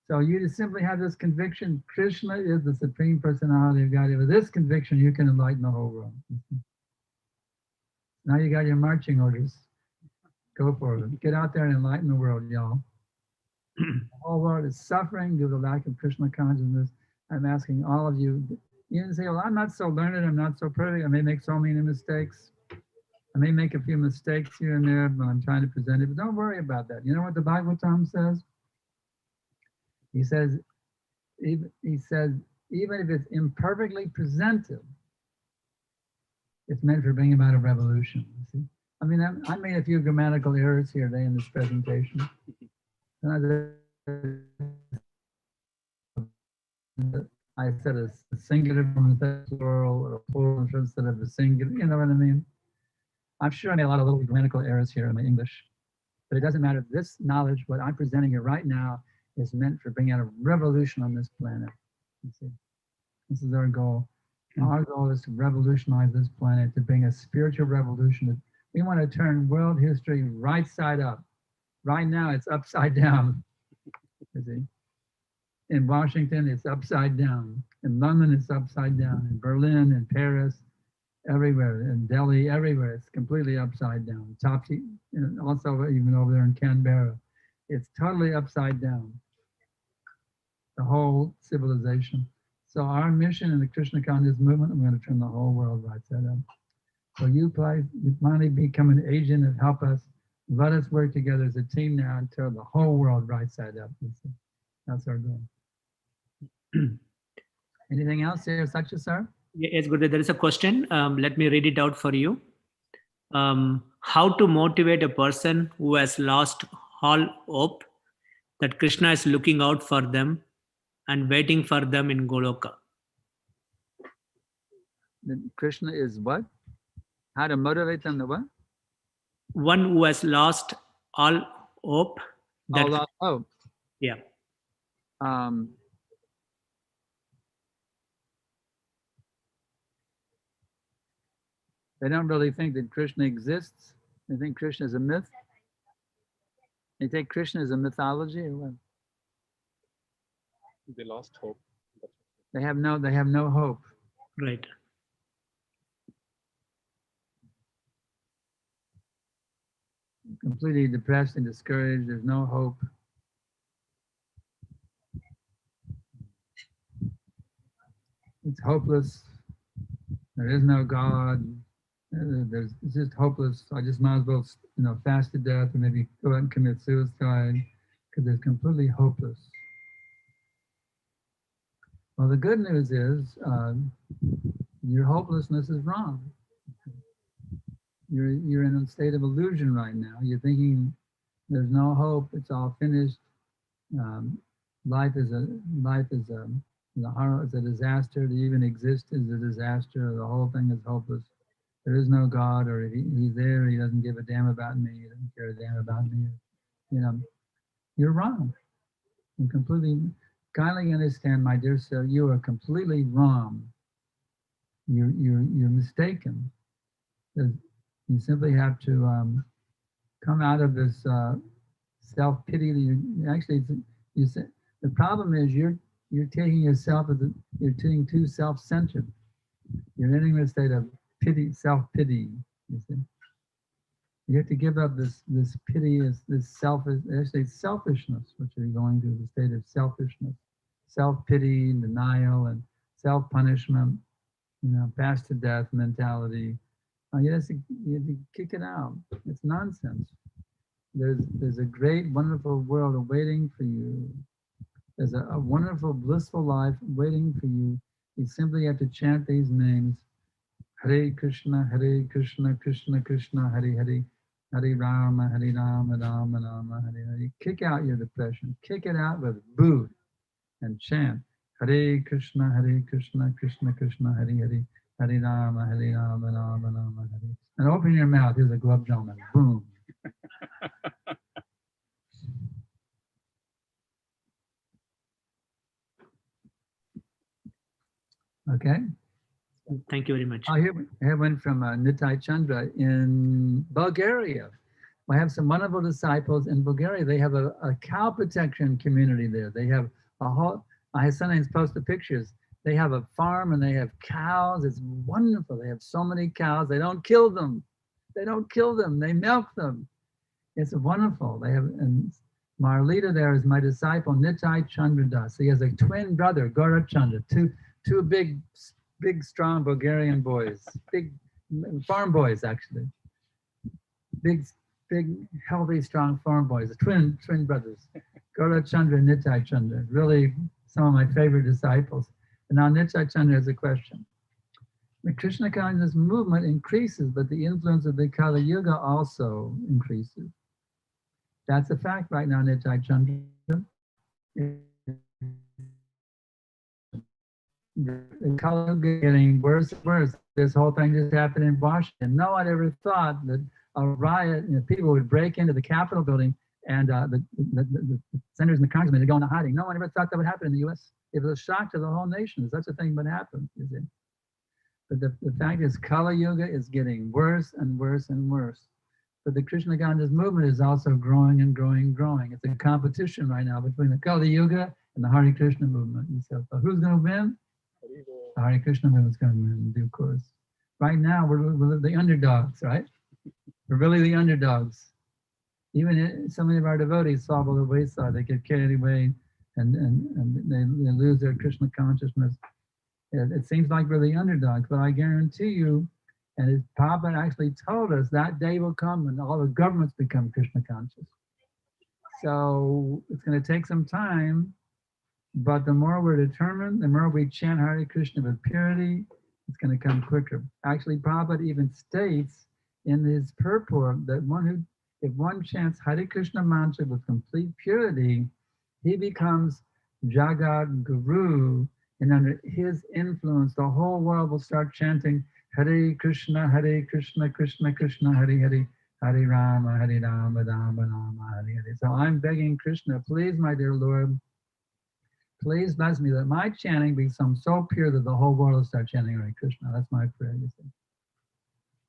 So you just simply have this conviction, Krishna is the supreme personality of God. With this conviction, you can enlighten the whole world. Now you got your marching orders. Go for it. Get out there and enlighten the world, y'all. The whole world is suffering due to the lack of Krishna consciousness. I'm asking all of you, you can say, well, I'm not so learned, I'm not so perfect, I may make so many mistakes. I may make a few mistakes here and there when I'm trying to present it, but don't worry about that. You know what the Bhagavatam says? He says, even if it's imperfectly presented, it's meant for bringing about a revolution. You see? I mean, I made a few grammatical errors here today in this presentation. I said a singular from the plural or a plural instead of a singular, you know what I mean? I'm sure I made a lot of little grammatical errors here in my English, but it doesn't matter. This knowledge, what I'm presenting here right now, is meant for bringing out a revolution on this planet. You see? This is our goal. Our goal is to revolutionize this planet, to bring a spiritual revolution. We want to turn world history right side up. Right now, it's upside down. You see? In Washington, it's upside down. In London, it's upside down. In Berlin, in Paris, everywhere. In Delhi, everywhere, it's completely upside down. Also, even over there in Canberra, it's totally upside down. The whole civilization. So our mission in the Krishna consciousness movement, I'm going to turn the whole world right side up. So you finally become an agent and help us. Let us work together as a team now and turn the whole world right side up. That's our goal. Anything else here, Satya sir?
Yes, Gurudev, there is a question. Let me read it out for you. How to motivate a person who has lost all hope that Krishna is looking out for them and waiting for them in Goloka?
Then Krishna is what? How to motivate them to what?
One who has lost all hope. That,
All lost hope.
yeah.
They don't really think that Krishna exists. They think Krishna is a myth. They think Krishna is a mythology or what?
They lost hope.
They have no hope.
Right.
Completely depressed and discouraged. There's no hope. It's hopeless. There is no God. It's just hopeless. I just might as well, fast to death or maybe go out and commit suicide because it's completely hopeless. Well, the good news is your hopelessness is wrong. You're in a state of illusion right now. You're thinking there's no hope. It's all finished. Life is a disaster. To even exist is a disaster. The whole thing is hopeless. There is no God, or if he's there, he doesn't give a damn about me. He doesn't care a damn about me. You're wrong. And completely, kindly understand, my dear sir, you are completely wrong. You're mistaken. You simply have to come out of this self-pity. The problem is you're taking yourself you're taking too self-centered. You're entering a state of pity, self-pity. You see, you have to give up this pity, this selfishness, which you're going through the state of selfishness, self-pity, denial, and self-punishment. Fast to death mentality. You have to kick it out. It's nonsense. There's a great, wonderful world awaiting for you. There's a wonderful, blissful life waiting for you. You simply have to chant these names. Hare Krishna, Krishna Krishna, Hare Hare, Hare Rama, Rama Rama, Hare Hare. Kick out your depression. Kick it out with boo and chant. Hare Krishna, Krishna Krishna, Hare Hare, Hare Rama, Rama Rama, Hare. And open your mouth. Here's a glove gentleman. Boom. Okay.
Thank you very much.
I have one from Nitai Chandra in Bulgaria. I have some wonderful disciples in Bulgaria. They have a cow protection community there. They have a whole, I sometimes post the pictures. They have a farm and they have cows. It's wonderful. They have so many cows. They don't kill them. They don't kill them. They milk them. It's wonderful. They have, and my leader there is my disciple, Nitai Chandra Das. He has a twin brother, Gaura Chandra, two big, strong Bulgarian boys, big farm boys, actually. Big, healthy, strong farm boys, twin brothers, Gaura Chandra and Nitai Chandra. Really some of my favorite disciples. And now Nitai Chandra has a question. The Krishna consciousness movement increases, but the influence of the Kali Yuga also increases. That's a fact right now, Nitai Chandra. The Kali Yuga is getting worse and worse. This whole thing just happened in Washington. No one ever thought that a riot, people would break into the Capitol building and the senators and the congressmen would go into hiding. No one ever thought that would happen in the U.S. It was a shock to the whole nation. Such a thing would happen, you see. But the fact is, Kali Yuga is getting worse and worse and worse. But the Krishna consciousness movement is also growing and growing and growing. It's a competition right now between the Kali Yuga and the Hare Krishna movement. So who's going to win? The Hare Krishna movement is going to win in due course. Right now, we're the underdogs, right? We're really the underdogs. Even so many of our devotees fall by the wayside. They get carried away and they lose their Krishna consciousness. It seems like we're the underdogs, but I guarantee you, and his Papa actually told us that day will come when all the governments become Krishna conscious. So it's going to take some time, but the more we're determined, the more we chant Hare Krishna with purity, it's going to come quicker. Actually, Prabhupada even states in his purport that if one chants Hare Krishna mantra with complete purity, he becomes Jagat Guru, and under his influence, the whole world will start chanting Hare Krishna, Krishna Krishna, Hare Hare, Hare Rama, Hare Rama, Rama Rama, Hare Hare. So I'm begging Krishna, please, my dear Lord, please bless me that my chanting becomes so pure that the whole world will start chanting Hare Krishna. That's my prayer, you see.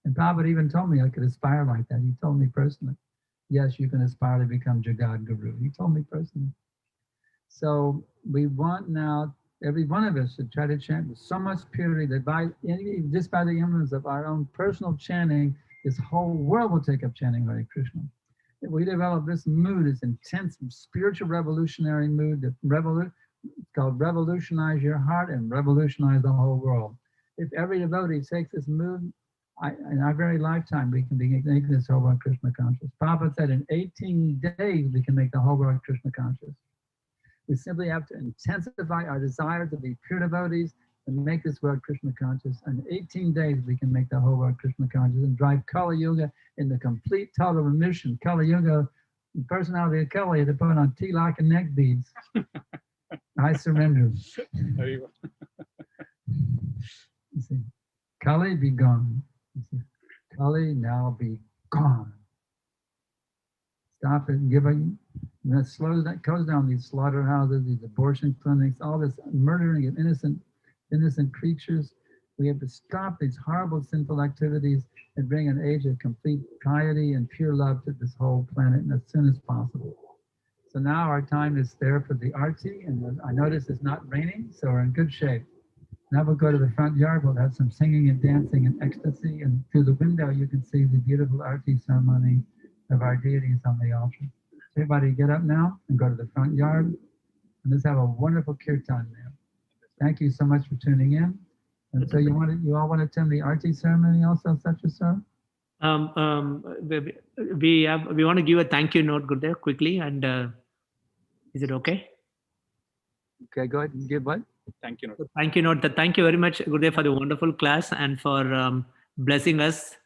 And Prabhupada even told me I could aspire like that. He told me personally, yes, you can aspire to become Jagat Guru. He told me personally. So we want now, every one of us should try to chant with so much purity that just by the influence of our own personal chanting, this whole world will take up chanting Hare Krishna. If we develop this mood, this intense spiritual revolutionary mood, it's called revolutionize your heart and revolutionize the whole world. If every devotee takes this mood, in our very lifetime, we can make this whole world Krishna conscious. Prabhupada said in 18 days, we can make the whole world Krishna conscious. We simply have to intensify our desire to be pure devotees and make this world Krishna conscious. In 18 days, we can make the whole world Krishna conscious and drive Kali Yuga into complete total remission. Kali Yuga, the personality of Kali, to put on tilak and neck beads. I surrender. You see, Kali be gone. You see, Kali now be gone. Stop it and giving. And that goes down these slaughterhouses, these abortion clinics, all this murdering of innocent creatures. We have to stop these horrible sinful activities and bring an age of complete piety and pure love to this whole planet and as soon as possible. So now our time is there for the arti, and I notice it's not raining, so we're in good shape. Now we'll go to the front yard, we'll have some singing and dancing and ecstasy, and through the window you can see the beautiful arti ceremony of our deities on the altar. So everybody get up now and go to the front yard, and let's have a wonderful kirtan there. Thank you so much for tuning in. And so you all want to attend the arti ceremony also, Satya sir?
We want to give a thank you note, Gurudev, quickly, and is it okay?
Okay, go ahead and give what?
Thank you note. Thank you note. Thank you very much, Gurudev, for the wonderful class and for blessing us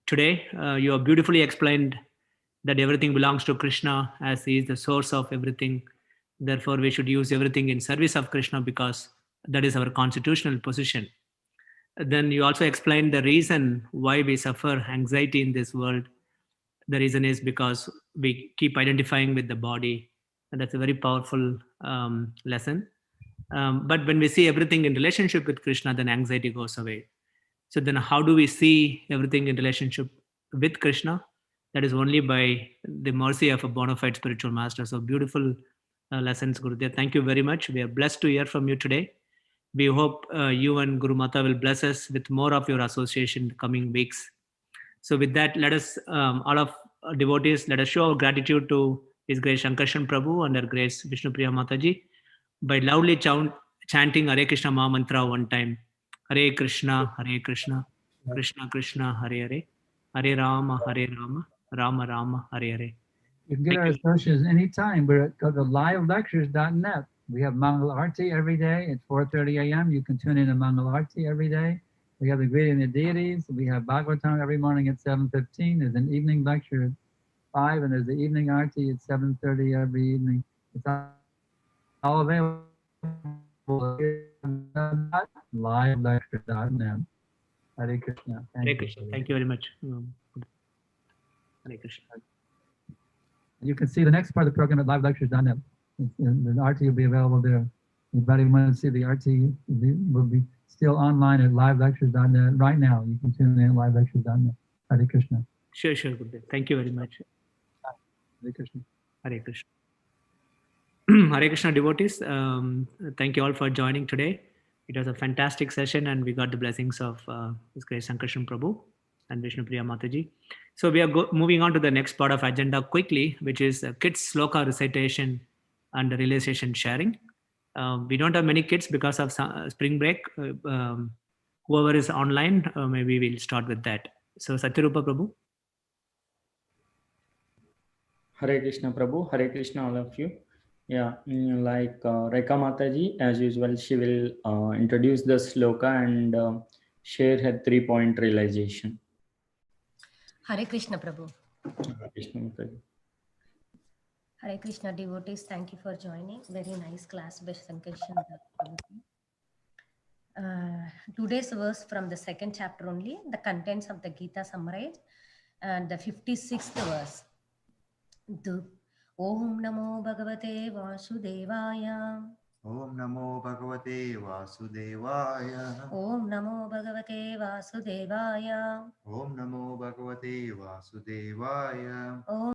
today. You have beautifully explained that everything belongs to Krishna as he is the source of everything. Therefore, we should use everything in service of Krishna because that is our constitutional position. Then you also explained the reason why we suffer anxiety in this world. The reason is because we keep identifying with the body, and that's a very powerful lesson. But when we see everything in relationship with Krishna, then anxiety goes away. So then how do we see everything in relationship with Krishna? That is only by the mercy of a bona fide spiritual master. So beautiful lessons, Gurudev. Thank you very much. We are blessed to hear from you today. We hope you and Guru Mata will bless us with more of your association in the coming weeks. So with that, let us, all of our devotees, let us show our gratitude to His Grace Sankarshan Prabhu and our Grace Vishnupriya Mataji by loudly chanting Hare Krishna Maha Mantra one time. Hare Krishna, Krishna Krishna, Hare Hare, Hare Rama, Rama Rama, Hare Hare.
You can get our associations anytime. We're at livelectures.net. We have Mangal Arti every day at 4:30 a.m. You can tune in to Mangal Arti every day. We have the greeting of the deities. We have Bhagavatam every morning at 7:15. There's an evening lecture at 5, and there's the evening Arti at 7:30 every evening. It's all available at livelecture.net. Hare Krishna.
Hare Krishna. Thank you very much. Hare Krishna.
You can see the next part of the program at livelectures.net. The RT will be available there. Anybody want to see the RT will be still online at livelectures.net right now. You can tune in at livelectures.net. Hare Krishna.
Sure, Gurudev. Thank you very much.
Hare Krishna.
Hare Krishna. Hare Krishna devotees, thank you all for joining today. It was a fantastic session and we got the blessings of His Grace Sankarshan Prabhu and Vishnupriya Mataji. So we are moving on to the next part of agenda quickly, which is kids sloka recitation and realization sharing. We don't have many kids because of spring break. Whoever is online, maybe we'll start with that. So Satyarupa Prabhu.
Hare Krishna Prabhu, Hare Krishna all of you. Yeah, like Rekha Mataji, as usual, she will introduce the sloka and share her 3-point realization.
Hare Krishna Prabhu.
Hare Krishna Mataji.
Hare Krishna devotees, thank you for joining. Very nice class by Sankarshan Das Adhikari. Today's verse from the 2nd chapter only, the contents of the Gita summarized, and the 56th verse. Om Namo Bhagavate Vasudevaya.
Om Namo Bhagavate Vasudevaya.
Om Namo Bhagavate Vasudevaya.
Om Namo Bhagavate Vasudevaya.
Om